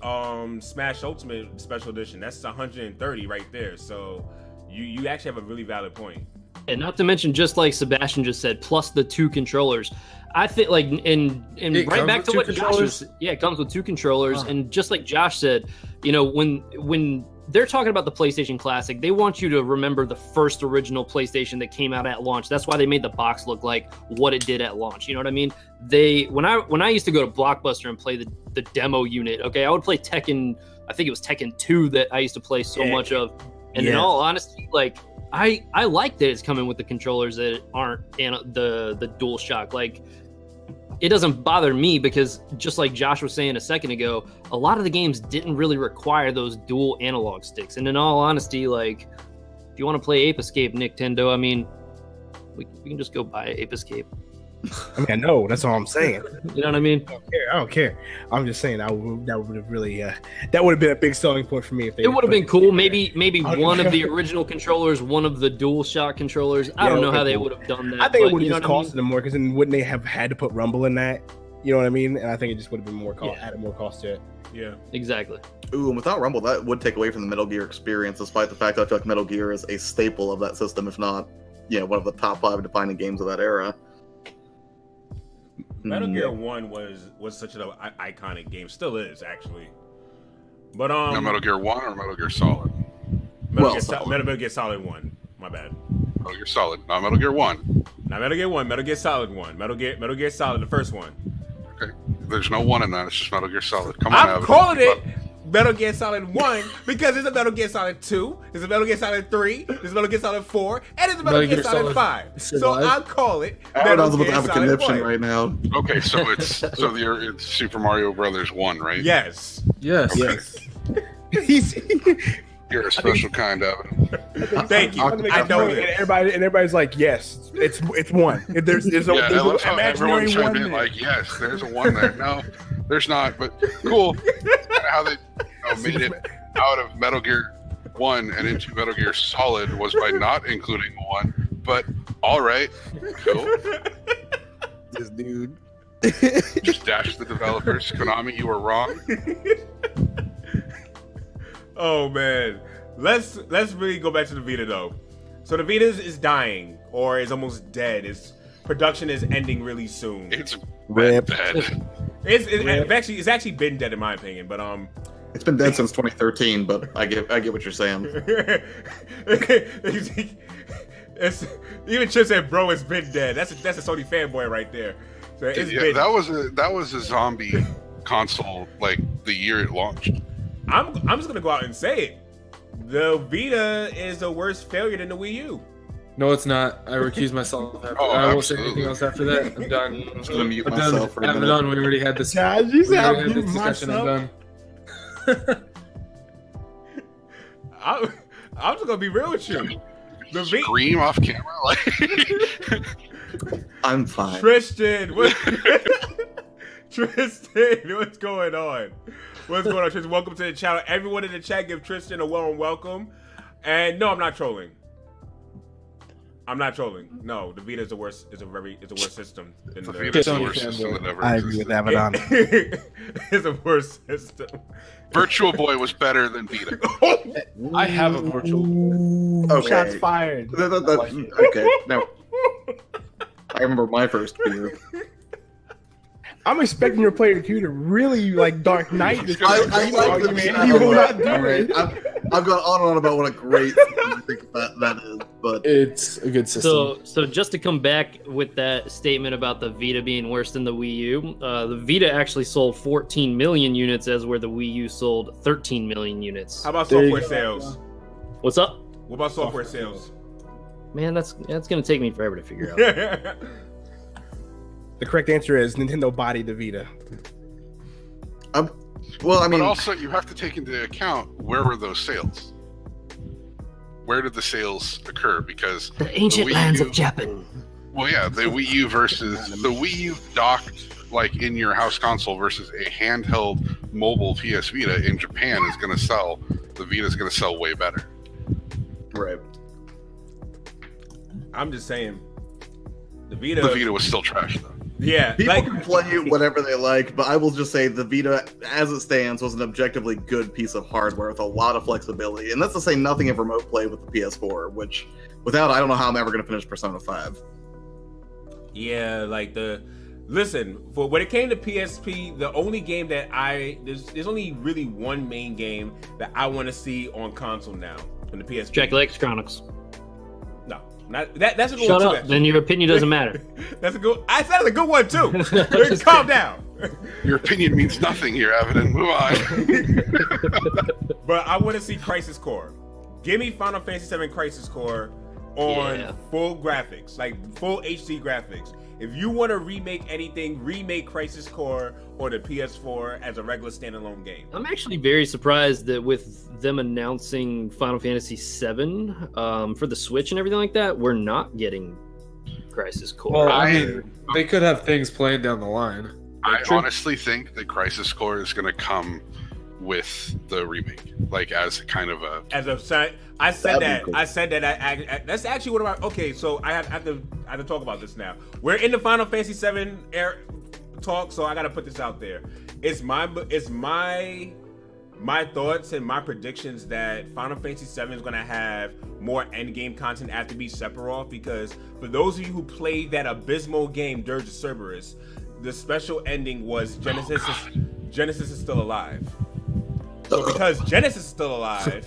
Smash Ultimate Special Edition. That's 130 right there. So you actually have a really valid point. And not to mention, just like Sebastian just said, plus the 2 controllers. I think, like, and right back to what Josh was, yeah, it comes with 2 controllers. Huh. And just like Josh said, you know, when they're talking about the PlayStation Classic, they want you to remember the first original PlayStation that came out at launch. That's why they made the box look like what it did at launch. You know what I mean? When I used to go to Blockbuster and play the demo unit, okay, I would play Tekken. I think it was Tekken 2 that I used to play so much of. And in all honesty, like, I like that it's coming with the controllers that aren't the DualShock. Like, it doesn't bother me because, just like Josh was saying a second ago, a lot of the games didn't really require those dual analog sticks. And in all honesty, like, if you want to play Ape Escape, Nintendo, I mean, we can just go buy Ape Escape. I mean, I know, that's all I'm saying. You know what I mean? I don't care. I'm just saying that would have really that would have been a big selling point for me if they. It would have been cool. Maybe one of the original controllers, one of the DualShock controllers. I don't know how they would have done that. I think it would have just costed them more, because then wouldn't they have had to put Rumble in that? You know what I mean? And I think it just would have been more added more cost to it. Yeah, exactly. Ooh, and without Rumble, that would take away from the Metal Gear experience, despite the fact that I feel like Metal Gear is a staple of that system, if not, one of the top 5 defining games of that era. Metal Gear 1 was such an iconic game. Still is, actually. But Metal Gear 1 or Metal Gear Solid? Metal Gear Solid 1. My bad. Metal Gear Solid, not Metal Gear 1. Not Metal Gear 1, Metal Gear Solid 1. Metal Gear Solid, the first one. Okay. There's no 1 in that. It's just Metal Gear Solid. Come on, I'm calling it Metal Gear Solid 1 because there's a Metal Gear Solid 2, there's a Metal Gear Solid 3, there's a Metal Gear Solid 4, and there's a Metal Gear Solid 5. So I'll call it Metal Gear Solid 1. A conniption right now. Okay, so it's Super Mario Brothers 1, right? Yes. Yes. Okay. Yes. You're a special kind of it. Thank you. I know this. Everybody's like, yes, it's 1. There's a imaginary 1 in, like, yes, there's a 1 there. No, there's not, but cool. How they made it out of Metal Gear 1 and into Metal Gear Solid was by not including 1, but all right, cool. This dude. Just dash the developers. Konami, you were wrong. Oh man, let's really go back to the Vita though. So the Vita is dying or is almost dead. Its production is ending really soon. It's Rip. dead. It's actually been dead in my opinion, but It's been dead since 2013, but I get what you're saying. Even Chip said, "Bro, it's been dead." That's a Sony fanboy right there. So it's been... that was a zombie console like the year it launched. I'm just gonna go out and say it. The Vita is a worse failure than the Wii U. No, it's not. I recuse myself. I won't say anything else after that. I'm done. I'm just gonna mute myself for a minute. Avidan, we already had this. Guys, you said I'll mute discussion. myself. I'm done. I'm just gonna be real with you. The Scream off camera, like I'm fine. Tristan, Tristan, what's going on? What's going on, Tristan? Welcome to the channel. Everyone in the chat, give Tristan a warm welcome. And no, I'm not trolling. I'm not trolling. No, the Vita is the worst. It's a worse system than the Vita is the worst system that ever I agree with Avidan. It's a worse system. Virtual Boy was better than Vita. I have a virtual boy. Okay. Shots fired. Okay, now I remember my first beer. I'm expecting your player 2 to really like Dark Knight this I like argument. the You will not do all right. it. I've gone on and on about what a great thing I think that is, but It's a good system. So just to come back with that statement about the Vita being worse than the Wii U, the Vita actually sold 14 million units, as where the Wii U sold 13 million units. How about There you software go. sales? What's up? What about software sales? Man, that's gonna take me forever to figure out. The correct answer is Nintendo bodied the Vita. well, I mean, But also, you have to take into account, where were those sales? Where did the sales occur? Because The ancient Wii lands U- of Japan. well, yeah, the Wii U versus the Wii U docked like in your house console versus a handheld mobile PS Vita in Japan is going to sell. The Vita is going to sell way better. right. I'm just saying. The The Vita Vita was still trash though. Yeah, People like can play whatever they like, but I will just say the Vita, as it stands, was an objectively good piece of hardware with a lot of flexibility. And that's to say nothing of remote play with the PS4, which without, I don't know how I'm ever going to finish Persona 5. yeah, like listen, for when it came to PSP, the only game that there's only really one main game that I want to see on console now from the PSP. Jack Legs Chronicles. No, not that's a good Shut one up. too. Then your opinion doesn't matter. That's a good. I said it's a good one too. Calm down. Your opinion means nothing here, Avidan. Move on. But I want to see Crisis Core. Give me Final Fantasy VII Crisis Core on full graphics, like full HD graphics. If you want to remake anything, remake Crisis Core or the PS4 as a regular standalone game. I'm actually very surprised that with them announcing Final Fantasy VII for the Switch and everything like that, we're not getting Crisis Core. Well, I mean, they could have things playing down the line. I honestly think that Crisis Core is going to come with the remake, like as kind of a. I said That'd be cool. that. I said that. That's actually one of my. Okay, so I have to talk about this now. We're in the Final Fantasy VII talk, so I got to put this out there. It's my thoughts and my predictions that Final Fantasy VII is going to have more endgame content after beat Sephiroth, because for those of you who played that abysmal game Dirge of Cerberus, the special ending was Genesis is still alive. So because Genesis is still alive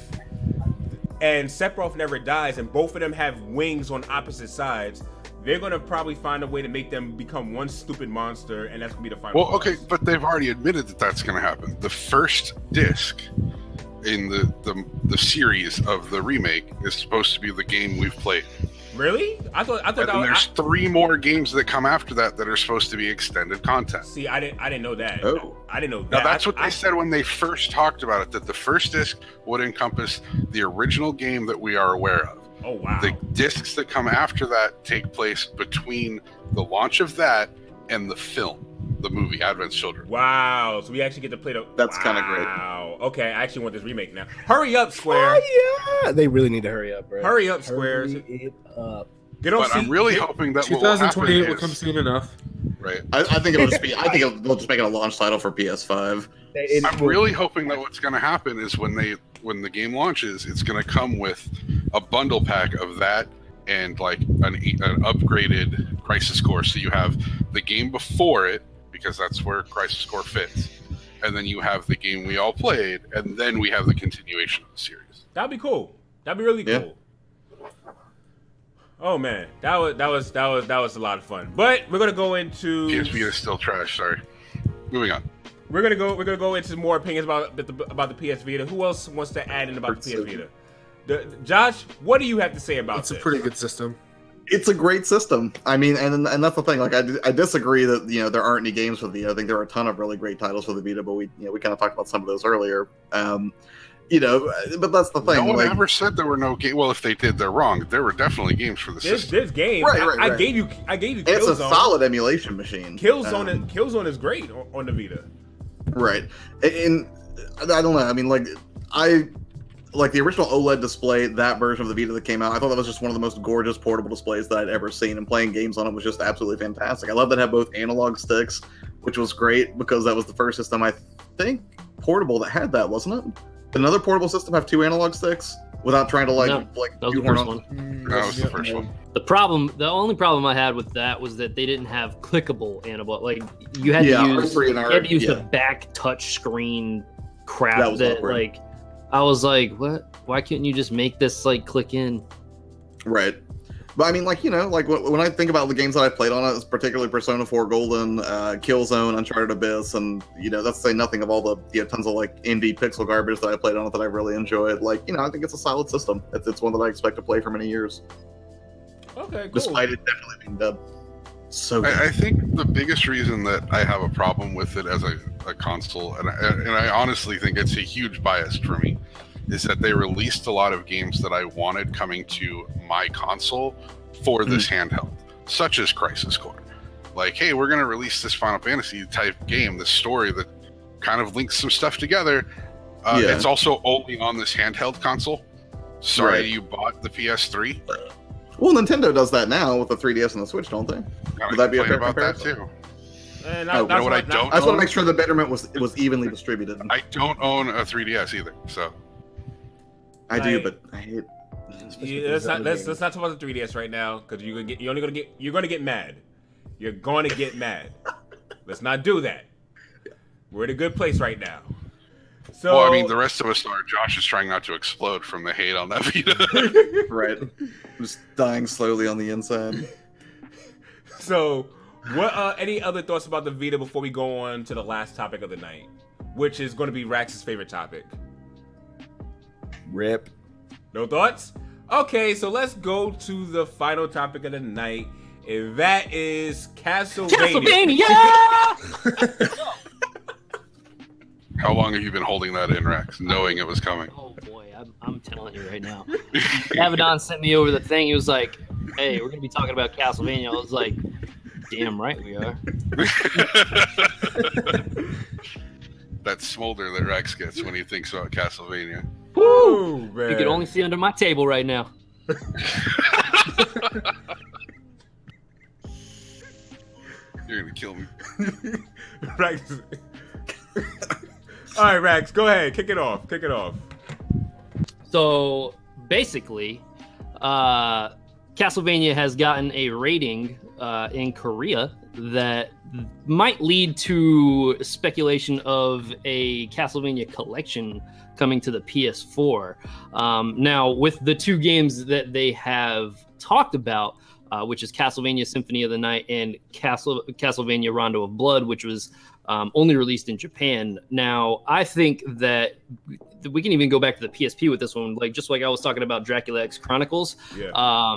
and Sephiroth never dies and both of them have wings on opposite sides, they're going to probably find a way to make them become one stupid monster, and that's going to be the final boss. Okay, but they've already admitted that that's going to happen. The first disc in the series of the remake is supposed to be the game we've played. Really? I thought And that then was, there's 3 more games that come after that that are supposed to be extended content. See, I didn't know that. Oh. I didn't know that. Now that's what they said when they first talked about it, that the first disc would encompass the original game that we are aware of. Oh wow. The discs that come after that take place between the launch of that and the film, the movie Advent's Children. Wow. So we actually get to play the. That's kinda great. Wow. Okay, I actually want this remake now. Hurry up, Square. Oh, yeah. They really need to hurry up, bro. Hurry up, Square. Hurry it up. Get on But I'm really hoping that what will happen 2028 will is- come soon enough. Right. I think it'll just be. I think they'll just make it a launch title for PS5. I'm really hoping that what's going to happen is when the game launches, it's going to come with a bundle pack of that and like an upgraded Crisis Core. So you have the game before it, because that's where Crisis Core fits, and then you have the game we all played, and then we have the continuation of the series. That'd be cool. That'd be really cool. Oh man, that was a lot of fun. But we're gonna go into PS Vita is still trash. Sorry. Moving on. We're gonna go into more opinions about the PS Vita. Who else wants to add in about the PS Vita? Josh, what do you have to say about It's this? a pretty good system. It's a great system. I mean, and that's the thing. Like, I disagree that there aren't any games for the Vita. I think there are a ton of really great titles for the Vita, but we kind of talked about some of those earlier. But that's the thing. No one ever said there were no games. Well, if they did, they're wrong. There were definitely games for the system. There's games. Right. I gave you. Killzone. It's a solid emulation machine. Killzone is great on the Vita. Right, and I don't know. I mean, I like the original OLED display, that version of the Vita that came out. I thought that was just one of the most gorgeous portable displays that I'd ever seen, and playing games on it was just absolutely fantastic. I love that it had both analog sticks, which was great because that was the first system, I think, portable that had that, wasn't it? Did another portable system have 2 analog sticks without trying to that was the first one. That was the first one. The only problem I had with that was that they didn't have clickable analog. Like you had to use the back touch screen crap that like I was like, what? Why couldn't you just make this like click in? Right. But I mean, when I think about the games that I've played on it, it's particularly Persona 4 Golden, Killzone, Uncharted Abyss, and that's to say nothing of all the tons of indie pixel garbage that I played on it that I really enjoyed. I think it's a solid system. It's one that I expect to play for many years. Okay, cool. Despite it definitely being dubbed. So I think the biggest reason that I have a problem with it as a console, and I honestly think it's a huge bias for me, is that they released a lot of games that I wanted coming to my console for this handheld, such as Crisis Core. Like, hey, we're going to release this Final Fantasy type game, this story that kind of links some stuff together. It's also only on this handheld console. Sorry, you bought the PS3. Well, Nintendo does that now with the 3DS and the Switch, don't they? Would that be a fair about comparison? that too? I just want to make sure the betterment was evenly distributed. I don't own a 3DS either, so I do, but I hate. Let's not talk about the 3DS right now because you're gonna get mad. You're going to get mad. Let's not do that. We're in a good place right now. So, well, I mean, the rest of us are. Josh is trying not to explode from the hate on that Vita. Right. Just dying slowly on the inside. So, what? Any other thoughts about the Vita before we go on to the last topic of the night, which is going to be Rax's favorite topic? Rip. No thoughts? Okay, so let's go to the final topic of the night, and that is CastleVania. How long have you been holding that in, Rax, knowing it was coming? Oh boy, I'm telling you right now. Avidan sent me over the thing. He was like, "Hey, we're gonna be talking about CastleVania." I was like, "Damn right we are." That smolder that Rex gets when he thinks about CastleVania. Woo, man. You can only see under my table right now. You're gonna kill me. Rax. All right, Rax, go ahead. Kick it off. So basically, CastleVania has gotten a rating in Korea that might lead to speculation of a CastleVania collection coming to the PS4. Now, with the 2 games that they have talked about, which is Castlevania Symphony of the Night and Castlevania Rondo of Blood, which was only released in Japan. Now, I think that we can even go back to the PSP with this one, just like I was talking about Dracula X Chronicles. Yeah.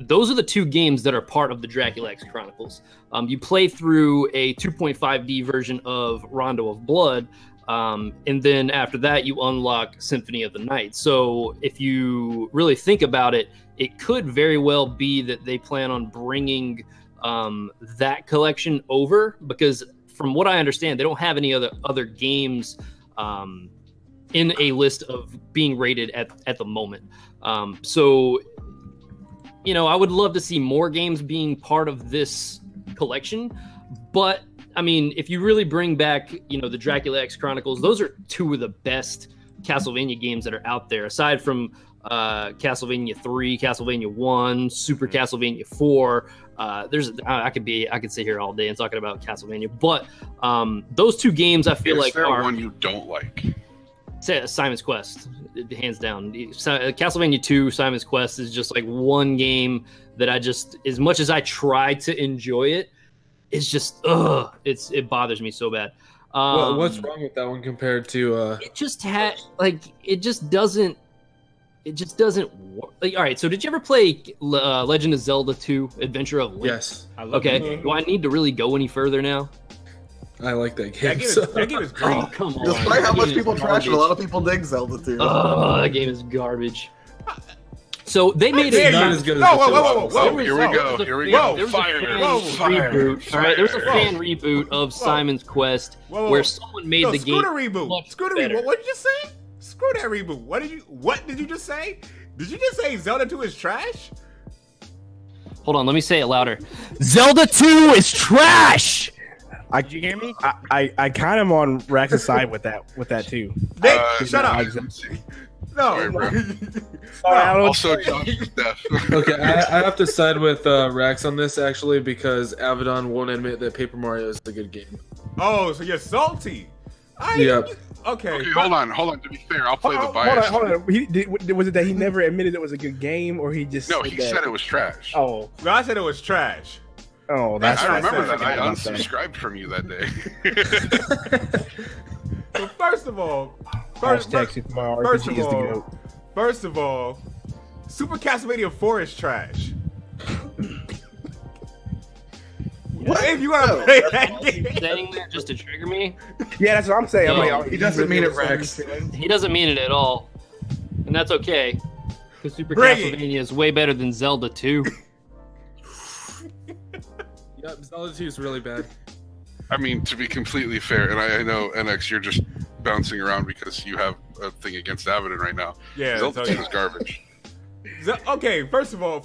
Those are the 2 games that are part of the Dracula X Chronicles. You play through a 2.5D version of Rondo of Blood, and then after that, you unlock Symphony of the Night. So if you really think about it, it could very well be that they plan on bringing that collection over, because from what I understand, they don't have any other games in a list of being rated at the moment. So, I would love to see more games being part of this collection. But, I mean, if you really bring back, the Dracula X Chronicles, those are 2 of the best Castlevania games that are out there, aside from Castlevania 3, Castlevania 1, Super Castlevania 4. I could sit here all day and talking about Castlevania, but those two games I feel like are one you don't like. Simon's Quest, hands down. Castlevania 2, Simon's Quest is just like one game that I just, as much as I try to enjoy it, it's just it bothers me so bad. What's wrong with that one compared to? It just doesn't work. Like, all right, so did you ever play Legend of Zelda 2: Adventure of Link? Yes. Okay. Do I need to really go any further now? I like that game. That game is great. Oh, come on. Despite how much people trash it, a lot of people dig Zelda 2. Oh, that game is garbage. So they made it not as good as whoa, Here we go. There was a fan reboot. All right, there was a fan reboot of Simon's Quest where someone made the game. Screw the reboot. Screw the reboot. What did you just say? Screw that reboot. What did you just say? Did you just say Zelda 2 is trash? Hold on, let me say it louder. Zelda 2 is trash. Did you hear me? I kind of on Rax's side with that too. Nick, shut up. No. Also, Josh is deaf. Okay, I have to side with Rax on this actually because Avidan won't admit that Paper Mario is a good game. Oh, so you're salty. Yep. Okay. Hold on. To be fair, I'll play the bias. Hold on. Was it that he never admitted it was a good game, or he just? No, he said it was trash. Oh. No, I said it was trash. Oh, that's. I remember that. I about unsubscribed from you that day. So first of all, Super Castlevania 4 is trash. What? If you want to play that game, Saying that just to trigger me. Yeah, that's what I'm saying. No, I'm like, he doesn't mean it, Rex. He doesn't mean it at all, and that's okay. Because Super Bring Castlevania is way better than Zelda 2. Yep, Zelda 2 is really bad. I mean, to be completely fair, and I know NX, you're just bouncing around because you have a thing against Avidan right now. Yeah, Zelda 2 is garbage. Okay, first of all,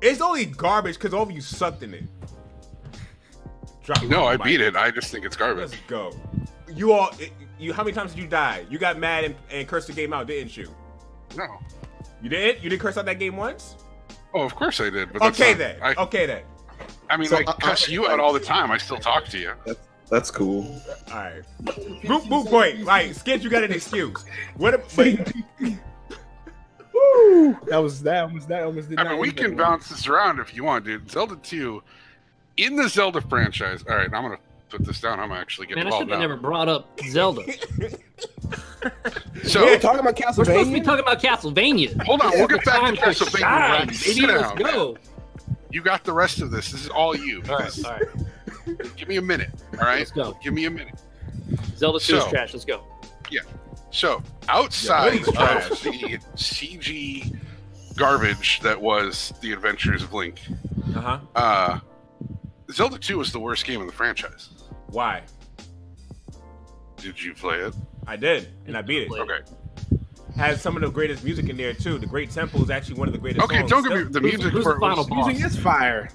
it's only garbage because all of you sucked in it. No, I beat it. I just think it's garbage. Let's go. You. How many times did you die? You got mad and cursed the game out, didn't you? No. You did? You didn't curse out that game once? Oh, of course I did. But Okay then. I mean, I cuss you out all the time. I still talk to you. That's cool. All right. Moot point. Like, Skid, you got an excuse. That almost did I mean, we can bounce this around if you want, dude. Zelda 2, in the Zelda franchise. All right, I'm going to put this down. I'm actually getting Man, I should have never brought up Zelda. So we're talking about We're supposed to be Castlevania. talking about Castlevania. Hold on, we'll get back to Time to Castlevania. shine, Rex. baby. Sit Let's down, go. man. You got the rest of this. This is all you. All right. Give me a minute. All right. Let's go. Give me a minute. Zelda 2 is trash. Let's go. Yeah. So outside Yeah, of trash. the CG garbage that was The Adventures of Link, Zelda 2 was the worst game in the franchise. Why? Did you play it? I did, and I beat it. Okay. Has some of the greatest music in there too. The Great Temple is actually one of the greatest. Okay, songs. don't get me. The music who's part the final was, boss? Music is fire,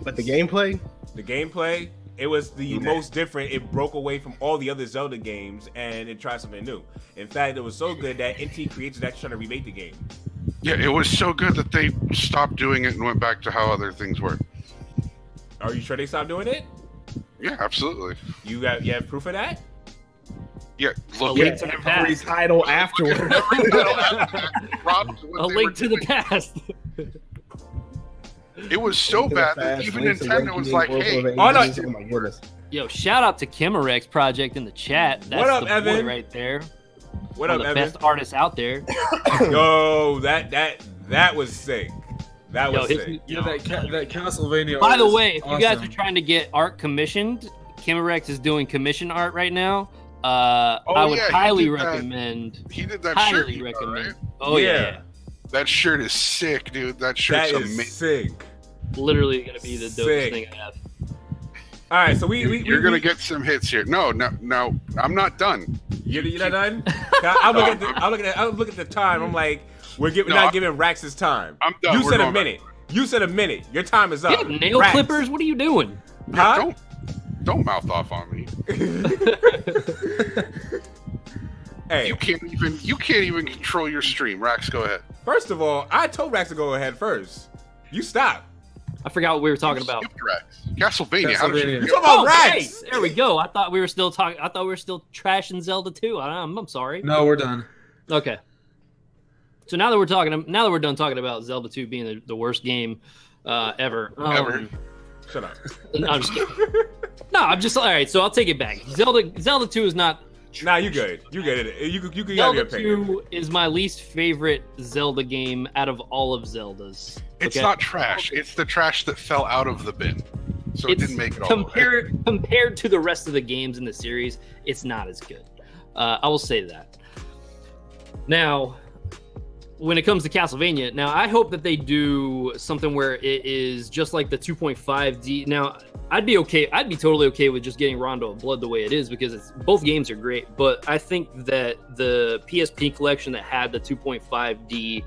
but the gameplay. The gameplay, it was the most different. It broke away from all the other Zelda games, and it tried something new. In fact, it was so good that NT Creates is actually trying to remake the game. Yeah, it was so good that they stopped doing it and went back to how other things were. Are you sure they stopped doing it? Yeah, absolutely. You have proof of that? Yeah, look Link at to the Every past. title afterward. A link to the past. It was so bad that even Nintendo was like, "Hey, Oh, no. Oh my goodness. Yo, shout out to Kimarex Project in the chat. That's What up, the Evan? boy right there. What One up, of the Evan? best artists out there. Yo, that was sick. That was sick. Yeah, that Castlevania. By art the is way, if you guys awesome. are trying to get art commissioned, Kimarex is doing commission art right now. I would yeah, he highly did that. recommend. he did that shirt." Highly you got, recommend. right? Oh yeah. That shirt is sick, dude. That shirt's That is amazing. sick. Literally gonna be the dopest Sick. thing I have. All right, so You're gonna get some hits here. No, I'm not done. You're not done. I'm looking at the time. I'm like, we're not giving Rax his time. I'm done. You We're said a going back. minute. You said a minute. Your time is You up. have nail Rax. clippers? What are you doing? Huh? Don't mouth off on me. Hey, You can't even control your stream. Rax, go ahead. first of all, I told Rax to go ahead first. You stop. I forgot what we were talking about. Skipped Rax. Castlevania. How did you You forget? talking about Rax? Right. There we go. I thought we were still talking. I thought we were still trashing Zelda 2. I'm sorry. No, we're done. Okay. So now that we're done talking about Zelda 2 being the worst game ever. Ever. Shut up. No, I'm just kidding. No, I'm just all right. So I'll take it back. Zelda 2 is not. Nah, you good. You get it. You can have Zelda your opinion. 2 is my least favorite Zelda game out of all of Zelda's. It's okay? not trash. It's the trash that fell out of the bin. So it didn't make it all the way. Compared to the rest of the games in the series, it's not as good. I will say that. Now, when it comes to Castlevania, now I hope that they do something where it is just like the 2.5D. Now, I'd be totally okay with just getting Rondo of Blood the way it is because both games are great. But I think that the PSP collection that had the 2.5D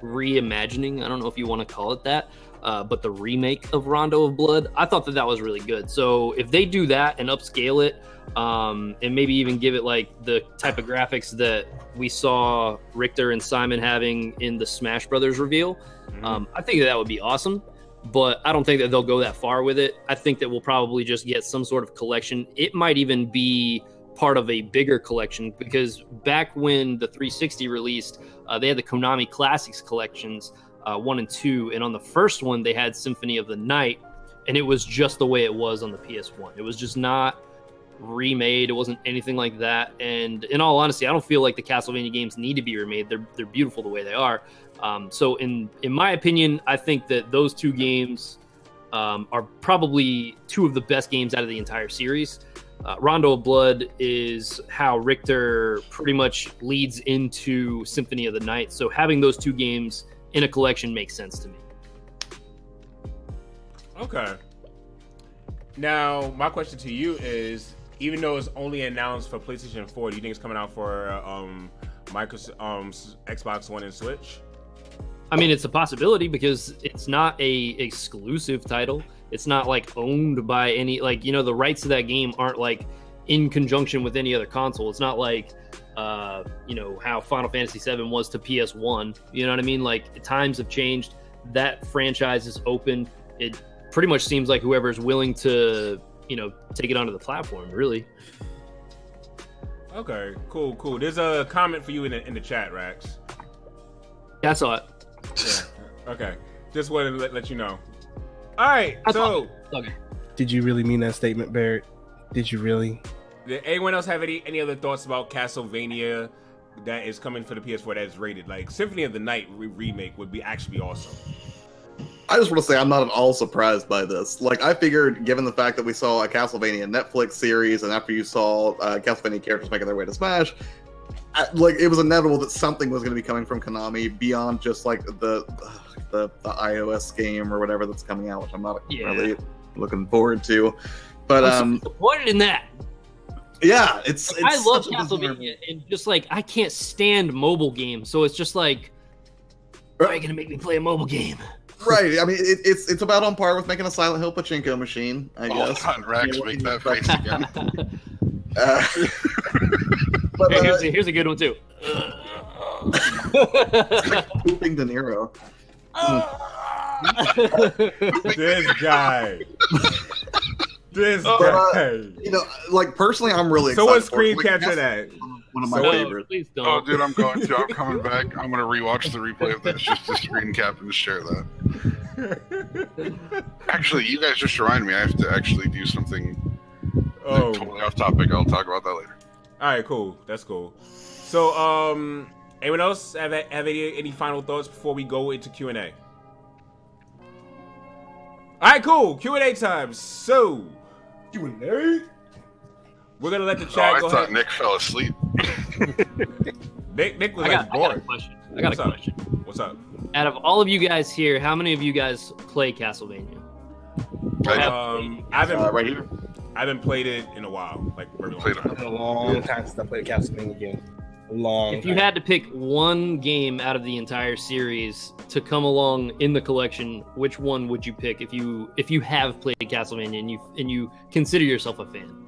reimagining, I don't know if you want to call it that, but the remake of Rondo of Blood, I thought that was really good. So if they do that and upscale it, and maybe even give it like the type of graphics that we saw Richter and Simon having in the Smash Brothers reveal, I think that would be awesome. But I don't think that they'll go that far with it. I think that we'll probably just get some sort of collection. It might even be part of a bigger collection because back when the 360 released, they had the Konami Classics collections 1 and 2, and on the first one they had Symphony of the Night, and it was just the way it was on the PS1. It was just not remade. It wasn't anything like that. And in all honesty, I don't feel like the Castlevania games need to be remade. They're beautiful the way they are. So in my opinion, I think that those two games are probably two of the best games out of the entire series. Rondo of Blood is how Richter pretty much leads into Symphony of the Night. So having those two games in a collection makes sense to me. Okay. Now, my question to you is, even though it's only announced for PlayStation 4, do you think it's coming out for Microsoft, Xbox One and Switch? I mean, it's a possibility because it's not a exclusive title. It's not like owned by any, like, the rights to that game aren't like in conjunction with any other console. It's not like, how Final Fantasy VII was to PS1. You know what I mean? Like, times have changed. That franchise is open. It pretty much seems like whoever's willing to, take it onto the platform, really. Okay, cool. There's a comment for you in the chat, Rax. That's all. Yeah. Okay. Just wanted to let you know. All right. So, okay. Did you really mean that statement, Barrett? Did you really? Did anyone else have any other thoughts about Castlevania that is coming for the PS4 that is rated? Like Symphony of the Night remake would be actually awesome. I just want to say I'm not at all surprised by this. Like, I figured, given the fact that we saw a Castlevania Netflix series, and after you saw Castlevania characters making their way to Smash, it was inevitable that something was going to be coming from Konami beyond just like the iOS game or whatever that's coming out, which I'm not really looking forward to. But I'm disappointed in that. Yeah, it's I love Castlevania, and just like I can't stand mobile games, so it's just like, why are you gonna make me play a mobile game? Right. I mean, it's about on par with making a Silent Hill pachinko machine, I guess. Hold on, Rex, make that face again. But, here's a good one too. It's like pooping De Niro. This guy. This guy. Like personally, I'm really excited. Someone screen capture that. One of my favorites. Please don't. Oh, dude, I'm coming back. I'm going to rewatch the replay of this just to screen cap and share that. Actually, you guys just reminded me I have to actually do something totally off topic. I'll talk about that later. All right, cool. That's cool. So, anyone else have any final thoughts before we go into Q&A? All right, cool. Q&A time. So, Q&A? We're going to let the chat go I thought ahead. Nick fell asleep. Nick was I got bored. a question. I got a question. What's up? Out of all of you guys here, how many of you guys play Castlevania? I haven't played it in a while. Like, very long Played time. It's been a long time since I played a Castlevania game. If you had to pick one game out of the entire series to come along in the collection, which one would you pick if you have played Castlevania and you consider yourself a fan?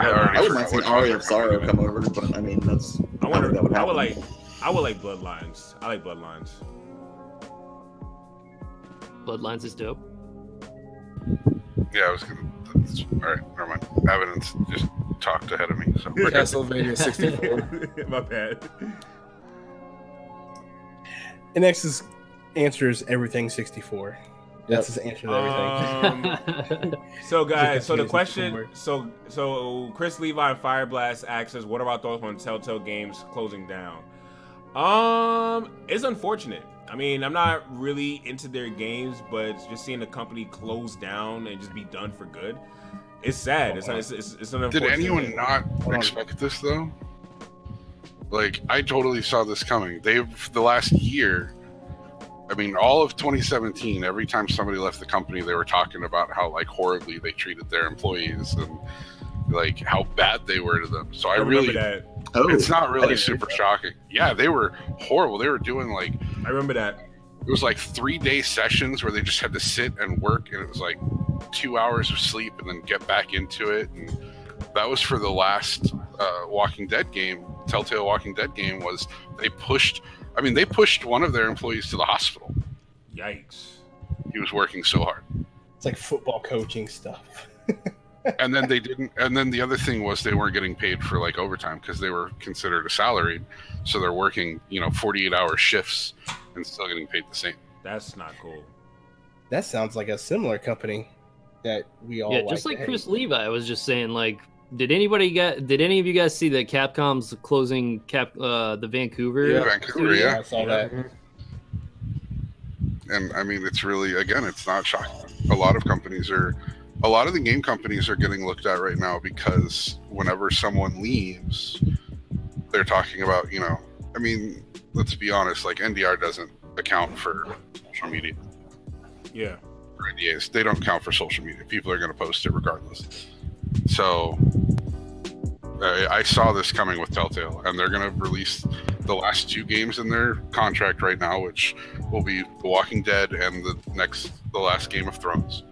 I wouldn't mind seeing Aria of Sorrow come over, but I mean, that's. I wonder. that would happen. I would like Bloodlines. I like Bloodlines. Bloodlines is dope. Yeah, I was gonna. All right, never mind. Evidence just talked ahead of me. So CastleVania 64. My bad. And X's answer is everything 64. That's his answer to everything. So guys, so the question, so Chris Levi and Fireblast asks us, what are our thoughts on Telltale Games closing down? It's unfortunate. I mean, I'm not really into their games, but just seeing the company close down and just be done for good, it's sad. It's an unfortunate. Did anyone not expect this though? Like, I totally saw this coming. The last year, I mean, all of 2017, every time somebody left the company, they were talking about how like horribly they treated their employees and like how bad they were to them. So I really, that. It's not really super shocking. Yeah, they were horrible. They were doing like, I remember that. It was like 3-day sessions where they just had to sit and work, and it was like 2 hours of sleep and then get back into it. And that was for the last Walking Dead game. Telltale Walking Dead game was they pushed one of their employees to the hospital. Yikes. He was working so hard. It's like football coaching stuff. And then they didn't. And then the other thing was they weren't getting paid for like overtime because they were considered a salaried. So they're working, 48-hour shifts and still getting paid the same. That's not cool. That sounds like a similar company that we all just like Chris Levi was just saying. Like, did any of you guys see that Capcom's closing the Vancouver? Yeah, Vancouver. Yeah, I saw that. And I mean, it's really, again, it's not shocking. A lot of the game companies are getting looked at right now because whenever someone leaves, they're talking about, I mean, let's be honest, like NDR doesn't account for social media. Yeah. Or NDAs, they don't count for social media. People are going to post it regardless. So I saw this coming with Telltale, and they're going to release the last 2 games in their contract right now, which will be The Walking Dead and the last Game of Thrones.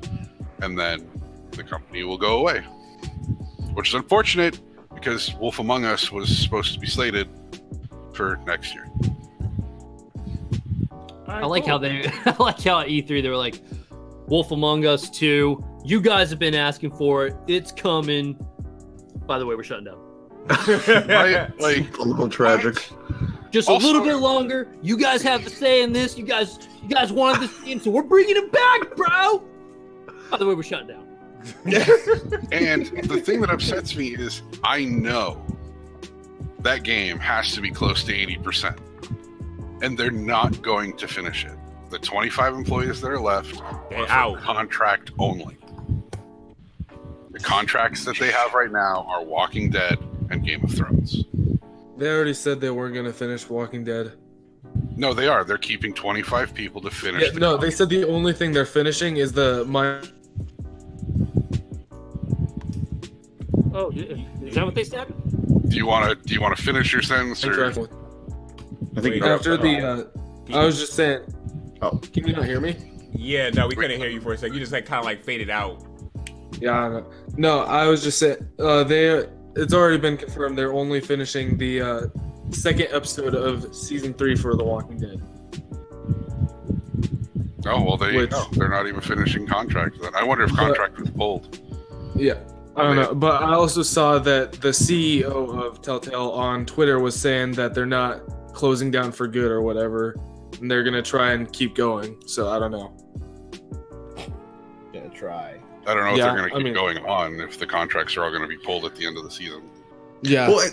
And then the company will go away, which is unfortunate because Wolf Among Us was supposed to be slated for next year. I like how at E3 they were like, Wolf Among Us 2, you guys have been asking for it, it's coming. By the way, we're shutting down. Right? Like, a little tragic. Just also, a little bit longer. You guys have a say in this. You guys wanted this game, so we're bringing it back, bro. By the way, we're shutting down. And the thing that upsets me is I know that game has to be close to 80%. And they're not going to finish it. The 25 employees that are left are out. Contract only. The contracts that they have right now are Walking Dead and Game of Thrones. They already said they weren't going to finish Walking Dead. No, they are. They're keeping 25 people to finish. Yeah, they said the only thing they're finishing is the Oh, is that what they said? Do you want to finish your sentence? Or? I think after I was just saying. Oh, can you not hear me? Yeah, no, we couldn't hear you for a second. You just kind of faded out. Yeah, no, I was just saying it's already been confirmed they're only finishing the second episode of season 3 for The Walking Dead. Oh well, there you go. They're not even finishing contract then. I wonder if contract was pulled. Yeah, I don't know. But I also saw that the CEO of Telltale on Twitter was saying that they're not closing down for good or whatever, and they're gonna try and keep going. So I don't know. Gonna try. I don't know if they're going to keep going on if the contracts are all going to be pulled at the end of the season. Yeah. Well,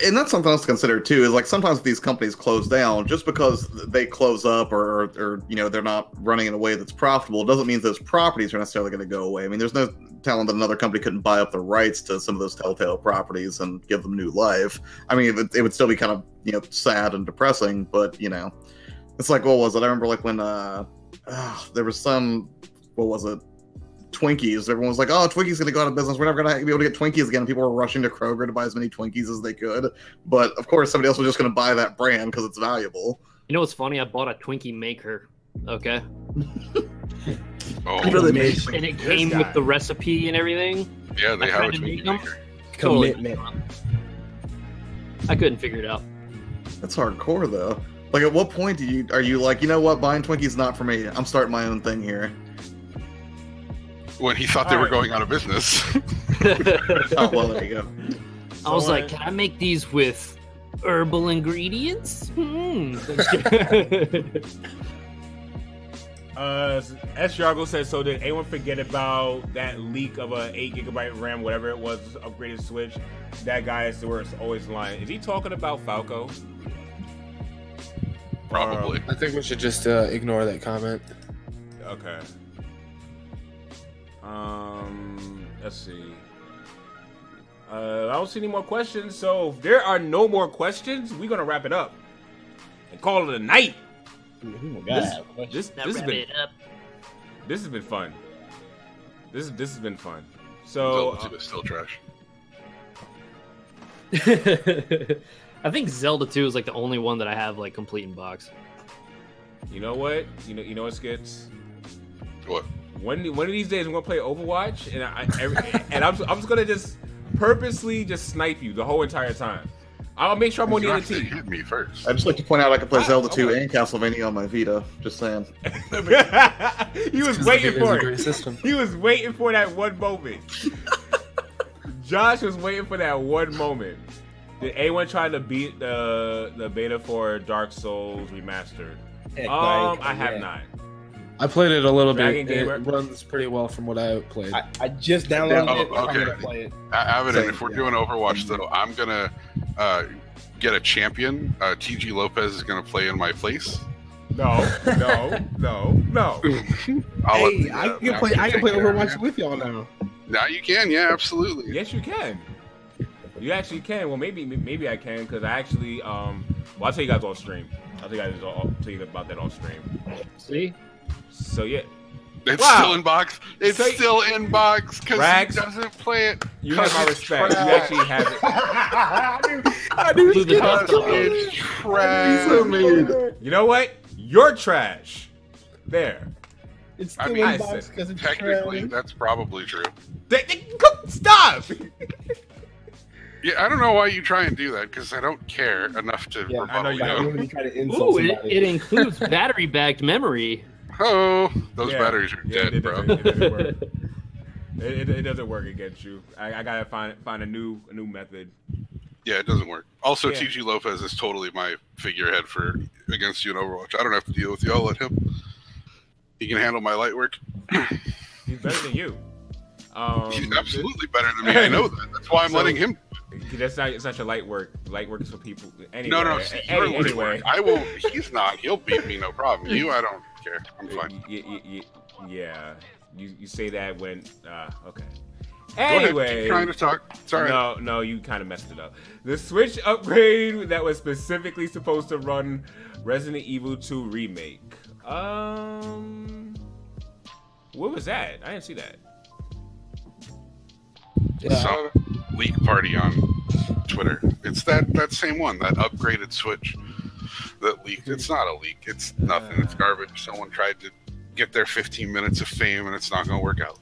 and that's something else to consider too. Is like sometimes these companies close down just because they close up or they're not running in a way that's profitable doesn't mean those properties are necessarily going to go away. I mean, there's no telling that another company couldn't buy up the rights to some of those Telltale properties and give them new life. I mean, it would still be kind of sad and depressing, but it's like, what was it? I remember like when there was some, what was it? Twinkies. Everyone was like, "Oh, Twinkies gonna go out of business. We're never gonna be able to get Twinkies again." And people were rushing to Kroger to buy as many Twinkies as they could. But of course, somebody else was just gonna buy that brand because it's valuable. You know what's funny? I bought a Twinkie maker. Okay. Oh, really and it came with the recipe and everything. Yeah, they have a Twinkie maker. Totally. Commitment. I couldn't figure it out. That's hardcore though. Like, at what point are you like, you know what, buying Twinkies not for me. I'm starting my own thing here. When he thought they were going out of business. Oh well, there you go. I was like, can I make these with herbal ingredients? S. Yargo says, so did anyone forget about that leak of a 8GB RAM, whatever it was, upgraded Switch? That guy is always lying. Is he talking about Falco? Probably. I think we should just ignore that comment. Okay. Let's see. I don't see any more questions, so if there are no more questions, we're gonna wrap it up and call it a night. This has been fun. This has been fun. So Zelda 2 is still trash. I think Zelda 2 is like the only one that I have like complete in box. you know what? You know what, Skits? What? One of these days, I'm gonna play Overwatch, and I'm just gonna just purposely just snipe you the whole entire time. I'll make sure I'm on the other team. Hit me first. I'd just like to point out I can play Zelda 2 and CastleVania on my Vita. Just saying. He was waiting for it. System. He was waiting for that one moment. Josh was waiting for that one moment. Did anyone try to beat the beta for Dark Souls Remastered? I have not. I played it a little Dragon bit. Gamer. It runs pretty well from what I played. I just downloaded it. Oh, okay. I'm gonna play it. Avidan, if we're doing Overwatch, though, I'm gonna get a champion. TG Lopez is gonna play in my place. No. I'll Hey, I can play Overwatch with y'all now. Now you can, yeah, absolutely. Yes, you can. You actually can. Well, maybe I can because I actually I'll tell you guys off stream. I'll tell you about that off stream. See? So yeah. It's Wow. still in box. It's So- still in box because Rags, he doesn't play it. You have my respect. You actually have it. I knew Blew the dust off. It's trash. So mean. You know what? You're trash. There. It's I still mean, in box because it's Technically, trash. that's probably true. Stop. Yeah, I don't know why you try and do that because I don't care enough to Yeah, rebuttal I know you you. don't. When you try to insult Ooh, somebody. it includes battery-backed memory. Oh, those Yeah. batteries are Yeah, dead, it bro. doesn't work. It doesn't work against you. I gotta find a new method. Yeah, it doesn't work. Also, Yeah. TG Lopez is totally my figurehead for against you in Overwatch. I don't have to deal with you. I'll let him. He can handle my light work. He's better than you. He's absolutely better than me. I know that. That's why I'm letting him. It's not your light work. Light work is for people. Anyway, No. Anyway. I will. He's not. He'll beat me, no problem. You, I don't care. I'm fine. Yeah. You say that when okay. Go ahead, Anyway, keep trying to talk. It's all right. no, you kind of messed it up. The Switch upgrade that was specifically supposed to run Resident Evil 2 remake. What was that? I didn't see that. Some leak party on Twitter. It's that same one, that upgraded Switch that leaked. It's not a leak. It's nothing. It's garbage. Someone tried to get their 15 minutes of fame, and it's not going to work out.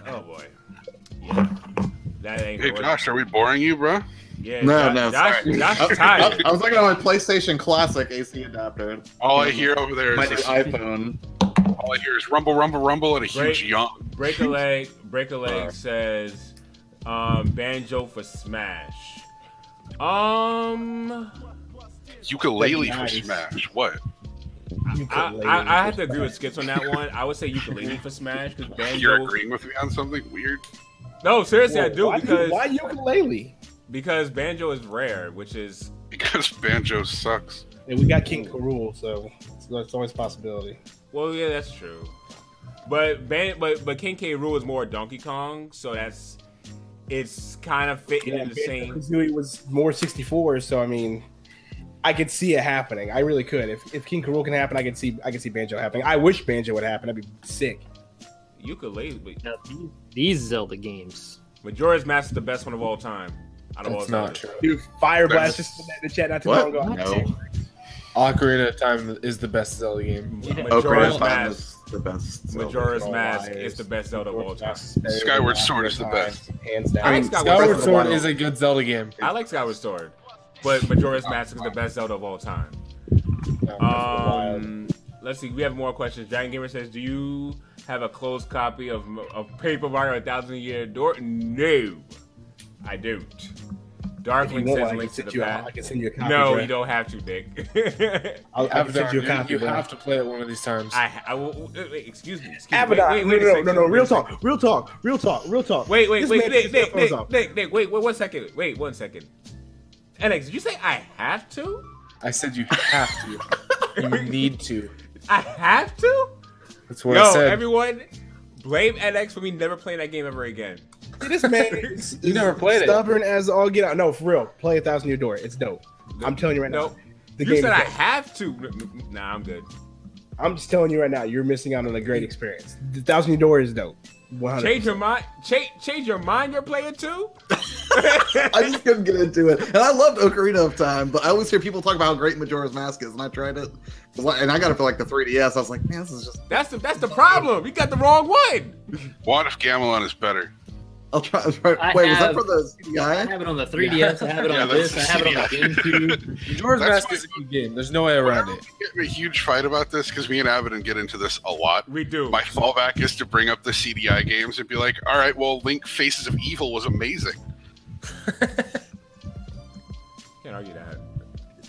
Oh boy. Yeah. That ain't Hey, gonna work. Josh, are we boring you, bro? Yeah, No, Josh sorry. is tired. I was looking at my PlayStation Classic AC adapter. All I hear over there My is new this, iPhone. all I hear is rumble, rumble, rumble, and a huge Right. yawn. Break a leg says banjo for Smash. Ukulele for Nice. Smash. What? I have to agree with Skits on that one. I would say ukulele for Smash because You're banjo. agreeing with me on something weird? No, seriously, I do Why ukulele? because banjo is rare, which is Because banjo sucks. And we got King Karul, so it's always a possibility. well, yeah, that's true. But King K. Rool is more Donkey Kong, so it's kind of fitting in the same. Kazooie was more 64, so I mean, I could see it happening. I really could. If King Karul can happen, I could see Banjo happening. I wish Banjo would happen. That'd be sick. Ukulele, but Now, these Zelda games. Majora's Mask is the best one of all time. Out of all That's not Zeldas. true. Dude, Fire Blast That's- just put that in the chat not too What? long ago. No. Ocarina of Time is the best Zelda game. Majora's Ocarina of Time Mask. the best. Majora's All Mask liars. is the best Zelda of all time. Skyward Sword is the best. Hands down. I like Skyward Sword is a good Zelda game. I like Skyward Sword, but Majora's Mask is the best Zelda of all time. Let's see. We have more questions. Giant Gamer says, "Do you have a closed copy of Paper Mario: 1,000-Year Door?" No, I don't. Darkling says, "Link to the past." I can send you a copy. No, Dre. you don't have to, Dick. I can send you a copy. You bro. have to play it one of these times. I will. Wait, excuse me. Avidan, Wait a second. no. Real talk. Wait, This man takes his headphones off. Nick. Wait, 1 second. Wait, 1 second. NX, did you say I have to? I said you have to. You need to. I have to? That's what I said. Everyone, blame NX for me never playing that game ever again. This man is You never played it. stubborn as all get out. No, for real. Play 1,000-Year Door. It's dope. I'm telling you right No. now. The You game said is I dope. have to. Nah, I'm good. I'm just telling you right now. You're missing out on a great experience. The 1,000-Year Door is dope. 100%. Change your mind. Change your mind. You're playing too. I just couldn't get into it, and I loved Ocarina of Time, but I always hear people talk about how great Majora's Mask is, and I tried it, and I got it for like the 3DS. I was like, man, this is just. That's the problem. You got the wrong one. What if Gamelon is better? I'll try. I Wait, was that have- for the I CDI? have it on the 3DS. I have it Yeah, on that's this. I have it on the GameCube. Majora's That's Mask is a good game. There's no way around it. We get in a huge fight about this because me and Avidan get into this a lot. We do. My fallback is to bring up the CDI games and be like, all right, well, Link Faces of Evil was amazing. Can't argue that.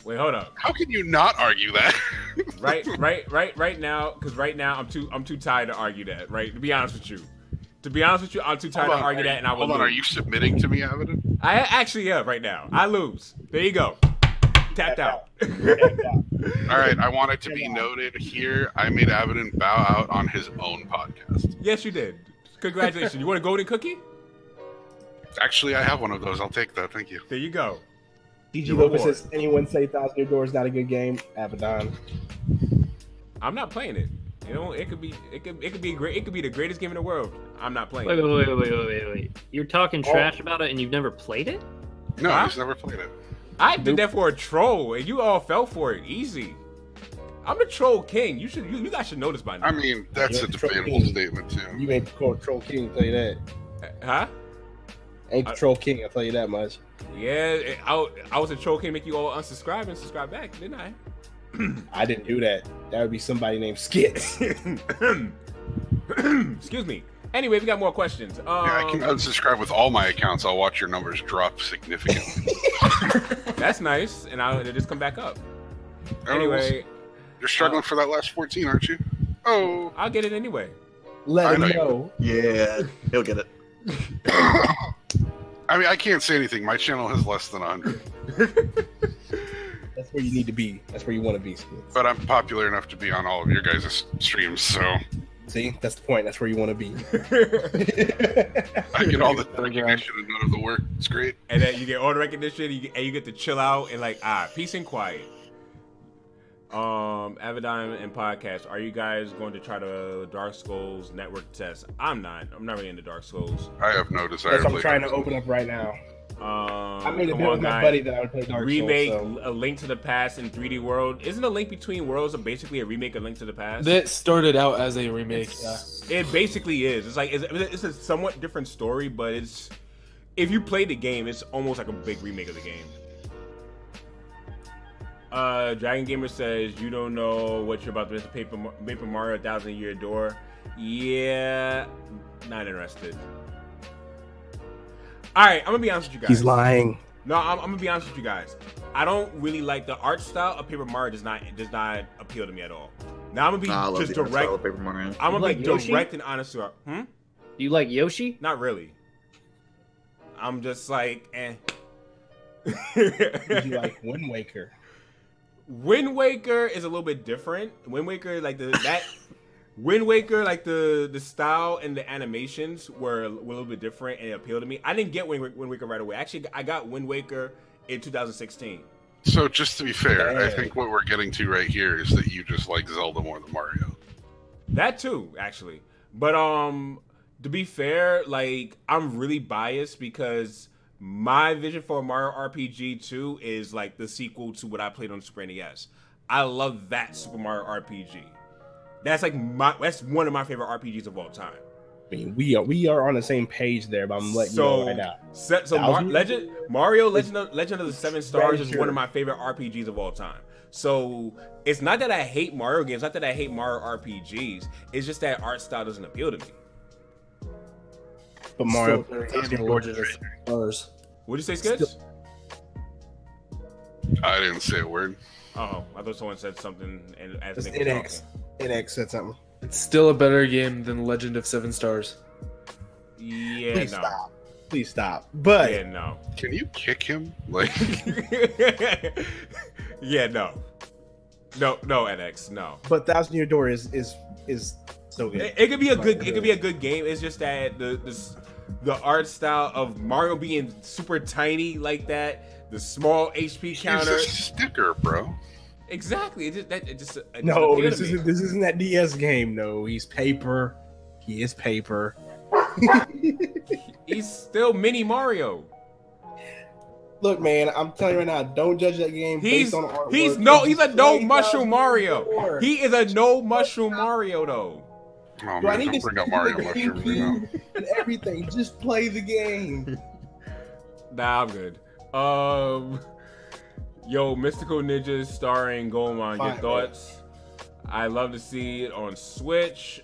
Wait, hold up. How can you not argue that? Right now, because right now I'm too tired to argue that. Right, to be honest with you, I'm too tired to argue that, and I will. Hold on, lose. are you submitting to me, Avidan? I actually am right now. I lose. There you go. Tapped out. All right, I want it to be noted here. I made Avidan bow out on his own podcast. Yes, you did. Congratulations. You want a golden cookie? Actually, I have one of those. I'll take that. Thank you. There you go. DG Your Lopez reward. says, anyone say 1,000-Year Door is not a good game? Avidan. I'm not playing it. You know, it could be great. It could be the greatest game in the world. I'm not playing Wait, it. wait. You're talking trash about it and you've never played it? No, Huh? he's never played it. I did that for a troll, and you all fell for it. Easy. I'm the troll king. You guys should know this by now. I mean, that's a You're the Troll debatable King. statement, too. You ain't the Troll King, I'll tell you that. Huh? Ain't the Troll King, I'll tell you that much. Yeah, I was a troll king. Make you all unsubscribe and subscribe back, didn't I? I didn't do that. That would be somebody named Skits. Excuse me. Anyway, we got more questions. Yeah, I can unsubscribe with all my accounts. I'll watch your numbers drop significantly. That's nice, and I'll just come back up. I don't know, Anyway, You're struggling for that last 14, aren't you? Oh. I'll get it anyway. Let I him know know. Yeah, he'll get it. I mean, I can't say anything. My channel has less than 100, That's where you need to be. That's where you want to be, Skits. but I'm popular enough to be on all of your guys' streams, so See, that's the point. That's where you want to be. I get all the recognition and none of the work. It's great. And then you get all the recognition, and you get to chill out and like peace and quiet. Avidan and podcast. Are you guys going to try the Dark Souls network test? I'm not. I'm not really into Dark Souls. I have no desire That's to what I'm play trying to Dark open up right now. I made a come deal on, with my guys. buddy that I would play Dark Remake Souls. So. A Link to the Past in 3D World. Isn't A Link Between Worlds basically a remake of Link to the Past? That started out as a remake. Yeah. It basically is. It's like it's a somewhat different story, but it's if you play the game, it's almost like a big remake of the game. Dragon Gamer says you don't know what you're about to miss. Paper Mario 1,000-Year Door. Yeah, not interested. All right, I'm gonna be honest with you guys. He's lying. No, I'm gonna be honest with you guys. I don't really like the art style of Paper Mario. Does not appeal to me at all. Now I'm I gonna love be just the art style direct. of Paper Mario. I'm gonna like be Yoshi? direct and honest to her. Do you like Yoshi? Not really. I'm just like, eh. Did you like Wind Waker? Wind Waker is a little bit different. Wind Waker, like Wind Waker, like the style and the animations were a little bit different and it appealed to me. I didn't get Wind Waker right away. Actually, I got Wind Waker in 2016. So just to be fair, I think what we're getting to right here is that you just like Zelda more than Mario. That too, actually. But to be fair, like I'm really biased because my vision for Mario RPG 2 is like the sequel to what I played on Super NES. I love that Super Mario RPG. That's one of my favorite RPGs of all time. I mean, we are on the same page there, but I'm letting you know right now. Mario Legend of the Seven Stars is one of my favorite RPGs of all time. So it's not that I hate Mario games, not that I hate Mario RPGs. It's just that art style doesn't appeal to me. But Mario, Stars. What'd you say, Sketch? I didn't say a word. Oh, I thought someone said something. And as Nick was talking. NX said something. It's still a better game than Legend of Seven Stars. Yeah, Please stop. Please stop. But yeah, no. Can you kick him? Like, yeah, no, NX, no. But Thousand Year Door is so good. It could be a good game. It's just that the art style of Mario being super tiny like that, the small HP counter. he's a sticker, bro. Exactly. No, this isn't that DS game. No, he's paper. He is paper. He's still mini Mario. Look, man, I'm telling you right now, don't judge that game based on artwork. He's a no mushroom Mario. He is a no mushroom Mario though. Oh man, don't bring up Mario mushrooms right now. And everything, just play the game. Nah, I'm good. Yo, Mystical Ninjas starring Goemon. Your thoughts? I love to see it on Switch.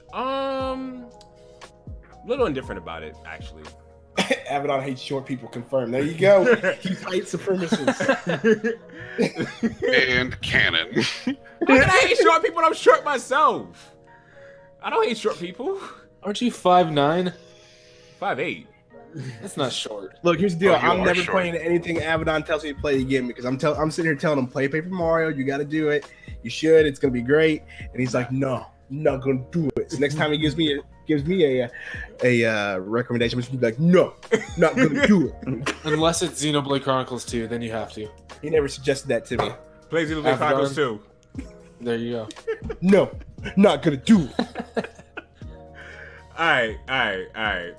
Little indifferent about it, actually. Avidan hates short people. Confirmed. There you go. He fights supremacists. And canon. How can I hate short people when I'm short myself? I don't hate short people. Aren't you 5'9"? 5'8". That's not short. Look, here's the deal. Oh, I'm never playing anything Avidan tells me to play again because I'm sitting here telling him, play Paper Mario. You got to do it. You should. It's gonna be great. And he's like, no, I'm not gonna do it. So next time he gives me a recommendation, I'm just gonna be like, no, not gonna do it. Unless it's Xenoblade Chronicles 2, then you have to. He never suggested that to me. Play Xenoblade Chronicles 2. There you go. No, not gonna do it. All right.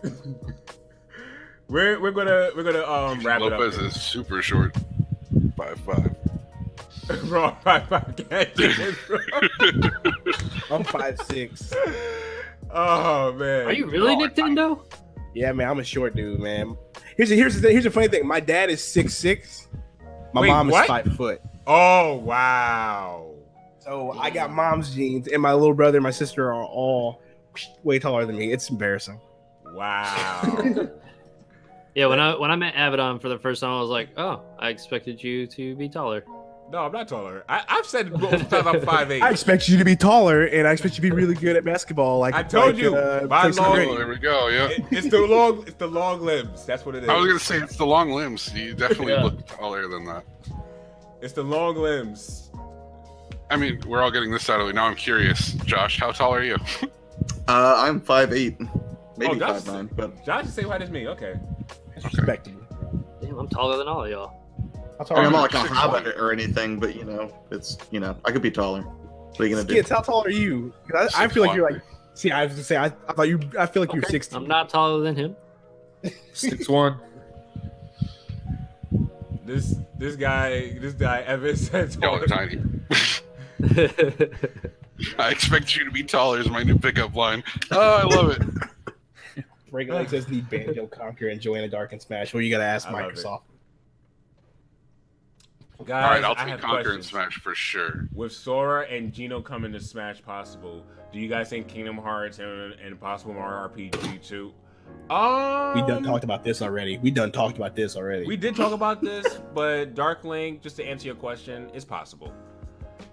We're gonna wrap it up. Lopez is super short. 5'5". Bro, 5'5" can't do this, bro. I'm 5'6". Oh man. Are you really Nintendo? Yeah, man, I'm a short dude, man. Here's the funny thing. My dad is 6'6". My mom is 5 foot. Oh wow. So I got mom's genes, and my little brother and my sister are all way taller than me. It's embarrassing. Wow. Yeah, when I met Avidan for the first time, I was like, oh, I expected you to be taller. No, I'm not taller. I've said both times I'm 5'8". I expect you to be taller, and I expect you to be really good at basketball. Like I told you, by long. Oh, there we go. Yeah. It's the long limbs. That's what it is. I was gonna say it's the long limbs. You definitely look taller than that. It's the long limbs. I mean, we're all getting this out of the way. Now I'm curious, Josh. How tall are you? I'm 5'8", maybe Josh, 5'9", but Josh is the same height as me. Okay. That's respectable. Damn, I'm taller than all of y'all. I mean, I'm not like a hobbit or anything, but I could be taller. What are you gonna do? Kids, how tall are you? I feel like you're like. See, I was gonna say I thought you. I feel like you're 60. I'm not taller than him. 6'1". This guy Evan said Y'all are tiny. I expect you to be taller is my new pickup line. Oh, I love it. Regular says need Banjo, Conquer, and Joanna Dark and Smash. Well, you gotta ask Microsoft. Guys, all right, I'll take Conquer and Smash for sure. With Sora and Geno coming to Smash possible, do you guys think Kingdom Hearts and possible Mario RPG 2? We done talked about this already. We did talk about this, but Dark Link, just to answer your question, is possible.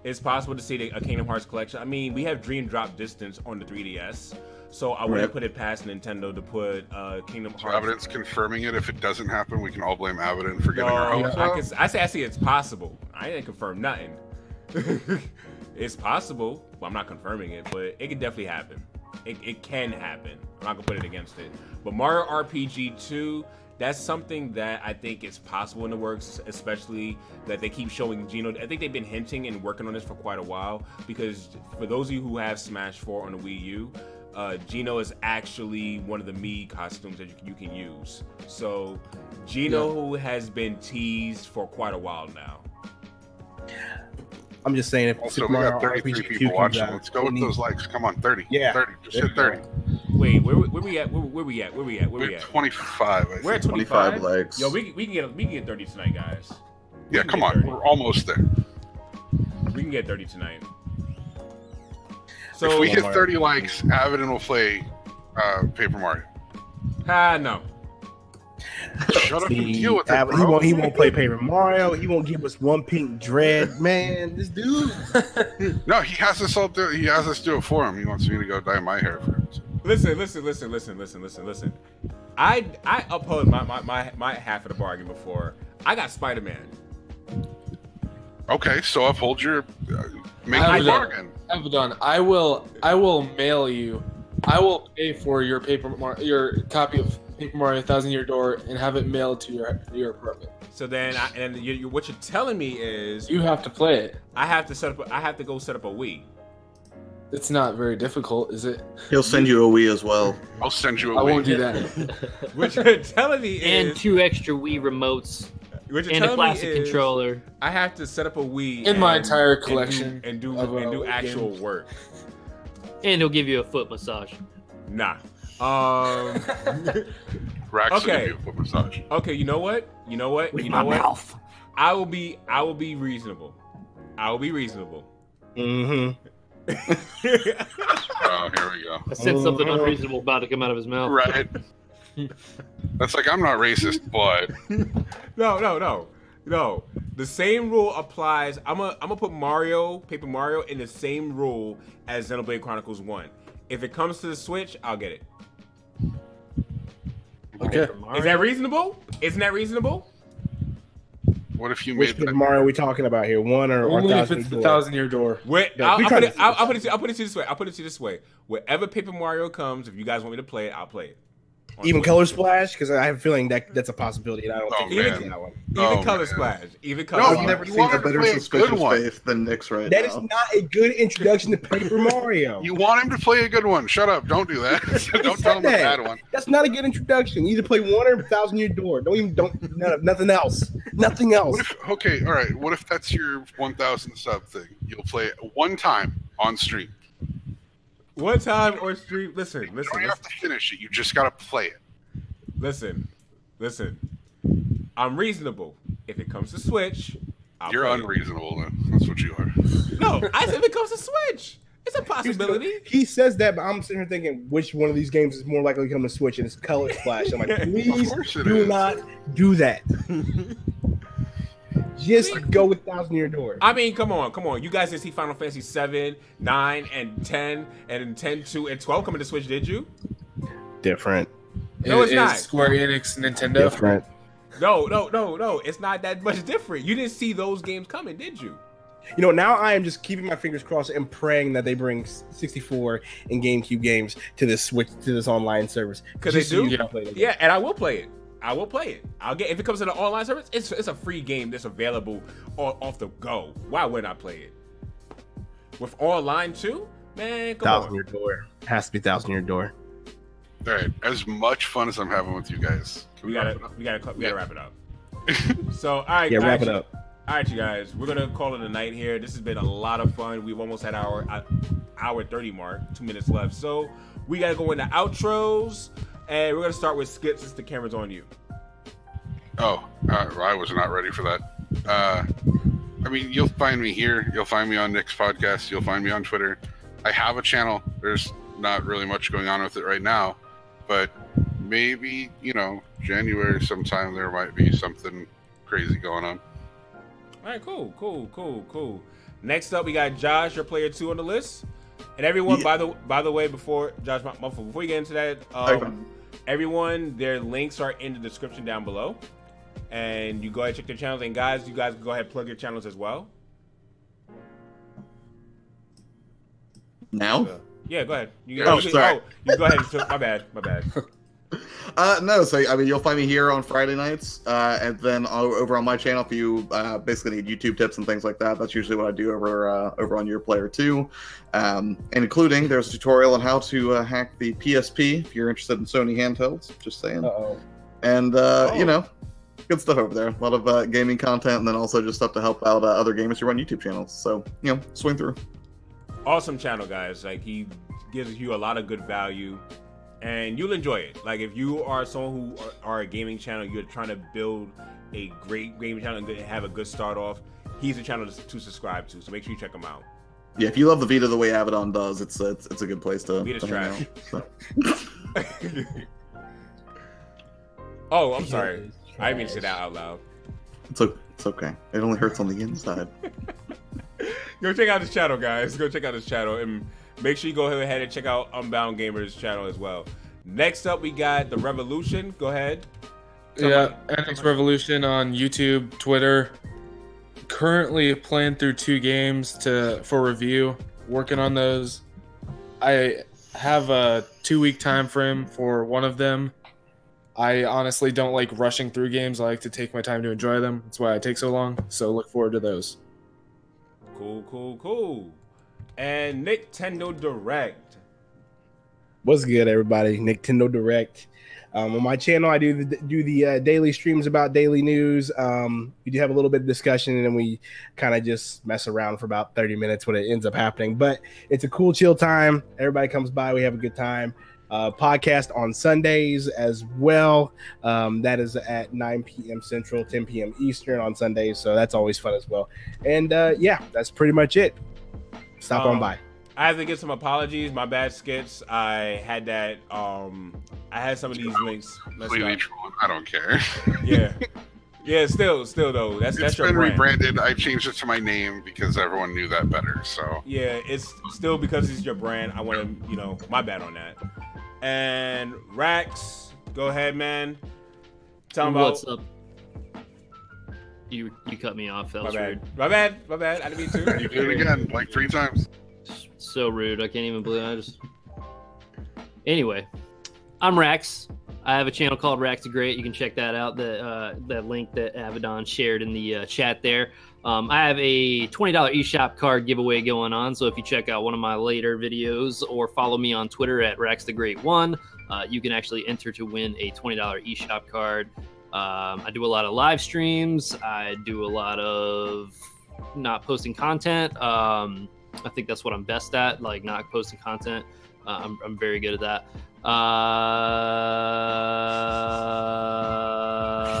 It's possible to see a Kingdom Hearts collection. I mean, we have Dream Drop Distance on the 3DS, so I wouldn't put it past Nintendo to put Kingdom Hearts. Evidence confirming it. If it doesn't happen, we can all blame Avidan for getting our hopes up. I say it's possible. I didn't confirm nothing. It's possible. Well, I'm not confirming it, but it can definitely happen. It can happen. I'm not gonna put it against it. But Mario RPG 2, that's something that I think is possible in the works, especially that they keep showing Geno. I think they've been hinting and working on this for quite a while, because for those of you who have Smash 4 on the Wii U, Geno is actually one of the Mii costumes that you can use. So Geno has been teased for quite a while now. I'm just saying if Also, Super we Mario got 33 RPG 2 people comes watching. out, Let's go with those likes. Come on, 30. Yeah. 30. Just There hit you go. 30. Wait, where we at? Where we at? Where we at? Where we We're at? 25. I think. We're at 25 25 likes. Yo, we can get 30 tonight, guys. Yeah, come on. 30. We're almost there. We can get 30 tonight. So If we hit 30 likes, Avidan will play Paper Mario. no. Shut up and deal with it, He bro. won't play Paper Mario. He won't give us one pink dread. Man, this dude. No, he has us all do. He has us do it for him. He wants me to go dye my hair for him. Listen. I upheld my half of the bargain before. I got Spider-Man. Okay, so uphold your make Avidan, your bargain. Avidan, I will mail you. I will pay for your your copy of Paper Mario 1,000 Year Door and have it mailed to your apartment. So then, what you're telling me is You have to play it. I have to go set up a Wii. It's not very difficult, is it? He'll send you a Wii as well. I'll send you I a won't link. do that. What you're telling me And is 2 extra Wii remotes what you're and a telling me classic is controller. I have to set up a Wii In my entire collection and do of, actual games. work. And he'll give you a foot massage. Nah. Rax will Okay. give you a foot massage. Okay. You know what? Mouth. I will be reasonable. Mm-hmm. Oh, here we go. I said something unreasonable about to come out of his mouth. Right. That's like, I'm not racist, but No. The same rule applies. I'm gonna put Paper Mario in the same rule as Xenoblade Chronicles 1. If it comes to the Switch, I'll get it. Okay. Is that reasonable? Isn't that reasonable? what if you Which made Paper that? Mario are we talking about here? One or Only if 1,000 it's the Year 1,000 Year Door. Wait, Yeah, I'll we put tried it to- I'll put it to you this way. Wherever Paper Mario comes, if you guys want me to play it, I'll play it. Even Color Splash, because I have a feeling that's a possibility, and I don't think man. it's that one. Even Color man. Splash. Even No, Color I've Splash. never you seen want a him to better play a good suspicious one. face than Nick's right That now. is not a good introduction to Paper Mario. You want him to play a good one. Shut up. Don't do that. Don't tell him a bad one. That's not a good introduction. Either play one or 1,000 Year Door. Nothing else. Nothing else. What if, okay, all right. What if that's your 1,000 sub thing? You'll play it one time on stream. One time on stream. Listen. You don't have to finish it. You just gotta play it. Listen. I'm reasonable. If it comes to Switch, You're play it. unreasonable, then. That's what you are. No, I said if it comes to Switch. It's a possibility. He says that, but I'm sitting here thinking which one of these games is more likely to come to Switch, and it's Color Splash. I'm like, please course it do is. not do that. Just go with 1,000 Year Door. I mean, come on. You guys didn't see Final Fantasy 7, 9, and 10, and 10, 2, and 12 coming to Switch, did you? Different. No, it's Is not. Square Enix Nintendo. Different. No. It's not that much different. You didn't see those games coming, did you? You know, now I am just keeping my fingers crossed and praying that they bring 64 and GameCube games to this Switch, to this online service. Because they Just so do. you can play them. Yeah, and I will play it. I'll get if it comes to the online service. It's a free game that's available off the go. Why wouldn't I play it? With online too, man. Come 1,000 on. Year Door. Has to be 1,000 Year Door. All right. As much fun as I'm having with you guys, can We wrap gotta it up? wrap it up. So all right, Yeah, wrap it all up. right, you guys. We're gonna call it a night here. This has been a lot of fun. We've almost had our hour 30 mark. 2 minutes left. So we gotta go into outros, and we're gonna start with Skip since the camera's on you. Oh, I was not ready for that. I mean, you'll find me here. You'll find me on Nick's podcast. You'll find me on Twitter. I have a channel. There's not really much going on with it right now, but maybe, January sometime there might be something crazy going on. All right, cool. Next up, we got Josh, your player 2 on the list, and everyone. Yeah. By the way, before Josh, before you get into that, everyone, their links are in the description down below, and you go ahead and check their channels. And guys, you guys go ahead and plug your channels as well. Now? Yeah, go ahead. You sorry. you go ahead. My bad. No, so I mean, you'll find me here on Friday nights, and then over on my channel, if you basically need YouTube tips and things like that, that's usually what I do over on Your Player 2, and including there's a tutorial on how to hack the PSP if you're interested in Sony handhelds. Just saying. Uh-oh. And good stuff over there. A lot of gaming content, and then also just stuff to help out other gamers who run YouTube channels. So, swing through. Awesome channel, guys. Like, he gives you a lot of good value, and you'll enjoy it. Like, if you are someone who are a gaming channel, you're trying to build a great gaming channel and have a good start off, he's a channel to subscribe to. So make sure you check him out. Yeah, if you love the Vita the way Avidan does, it's a good place to. Vita's hang trash. out, so. Oh, I'm sorry. I didn't mean to say that out loud. It's okay. It only hurts on the inside. Go check out his channel, guys. Go check out his channel, and make sure you go ahead and check out Unbound Gamer's channel as well. Next up, we got The Revolution. Go ahead. NX Revolution on YouTube, Twitter. Currently playing through 2 games for review. Working on those. I have a 2-week time frame for one of them. I honestly don't like rushing through games. I like to take my time to enjoy them. That's why I take so long. So look forward to those. Cool. And Nintendo Direct. What's good, everybody? Nintendo Direct. On my channel, I do the daily streams about daily news. We do have a little bit of discussion, and then we kind of just mess around for about 30 minutes when it ends up happening. But it's a cool, chill time. Everybody comes by. We have a good time. Podcast on Sundays as well. That is at 9 p.m. Central, 10 p.m. Eastern on Sundays. So that's always fun as well. And yeah, that's pretty much it. Stop on by. I have to give some apologies. My bad, Skits. I had that. I had some of these links. Completely true. I don't care. Yeah. Still though. That's it's your been brand. rebranded. I changed it to my name because everyone knew that better. So yeah, it's still because it's your brand. I want to, my bad on that. And Rax, go ahead, man. Tell them about what's up. You cut me off. That was rude. My bad. I didn't mean to. you did it again, like 3 times. So rude. I can't even believe it. Anyway, I'm Rax. I have a channel called Rax the Great. You can check that out. That link that Avidan shared in the chat there. I have a $20 eShop card giveaway going on. So if you check out one of my later videos or follow me on Twitter at RaxTheGreat1, you can actually enter to win a $20 eShop card. I do a lot of live streams. I do a lot of not posting content. I think that's what I'm best at, like not posting content. I'm very good at that.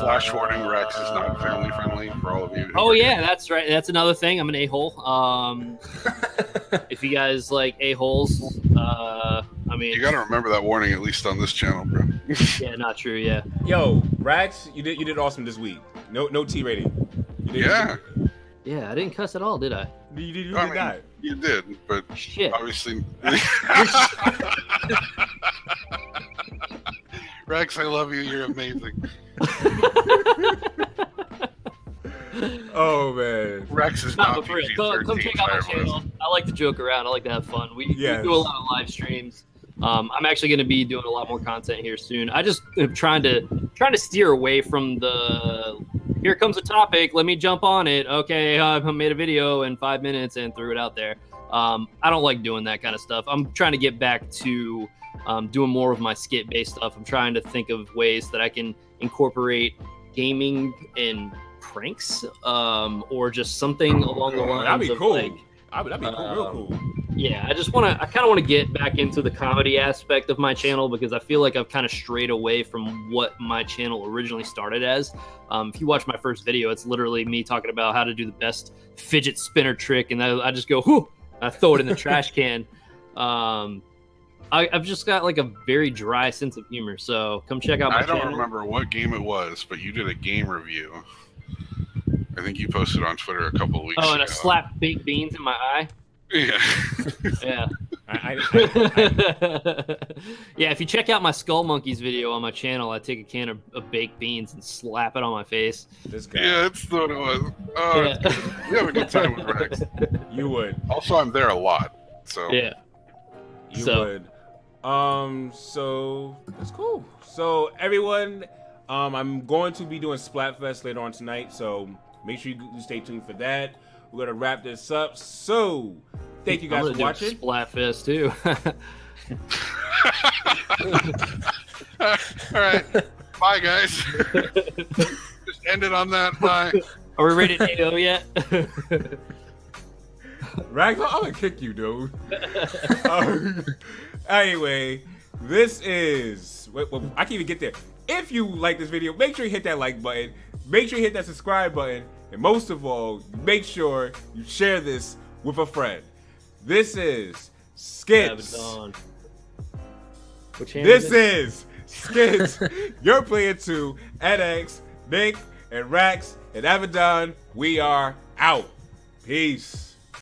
Flash warning: Rex is not family friendly for all of you. Oh yeah, that's right. That's another thing. I'm an a-hole. If you guys like a-holes, I mean, you got to remember that warning at least on this channel, bro. Yeah, not true. Yeah. Yo, Rax, you did awesome this week. No T rating. Yeah. Yeah, I didn't cuss at all, did I? You did I mean, that. You did, but Shit. obviously. Rex, I love you. You're amazing. Oh man, Rex is No, not but for real, PG-13. come check out my channel. I like to joke around. I like to have fun. We do a lot of live streams. I'm actually going to be doing a lot more content here soon. I just am trying to steer away from the here comes a topic, let me jump on it. Okay, I made a video in 5 minutes and threw it out there. I don't like doing that kind of stuff. I'm trying to get back to doing more of my skit-based stuff. I'm trying to think of ways that I can incorporate gaming and pranks, or just something along the lines that'd be of cool. like, that'd be cool, real cool. Yeah, I kind of want to get back into the comedy aspect of my channel because I feel like I've kind of strayed away from what my channel originally started as. If you watch my first video, it's literally me talking about how to do the best fidget spinner trick, and I just go, whoo, I throw it in the trash can. I've just got like a very dry sense of humor, so come check out my channel. I don't remember what game it was, but you did a game review. I think you posted on Twitter a couple of weeks ago. Oh, and I slapped baked beans in my eye? Yeah. Yeah. Yeah, if you check out my Skull Monkeys video on my channel, I take a can of baked beans and slap it on my face. This guy. Yeah, that's what it was. Oh, Yeah. we have a good time with Rex. You would. Also, I'm there a lot, so. Yeah. You would. So that's cool. So everyone, I'm going to be doing Splatfest later on tonight, so make sure you stay tuned for that. We're gonna wrap this up. So thank you guys for watching. Splatfest too. All right. Bye, guys. Just ended on that high. Are we rated AO yet? Rags, I'm gonna kick you, dude. Anyway, this is. Wait, I can't even get there. If you like this video, make sure you hit that like button. Make sure you hit that subscribe button. And most of all, make sure you share this with a friend. This is Skits. This is Skits. You're playing to NX, Nick, and Rax, and Avidan. We are out. Peace.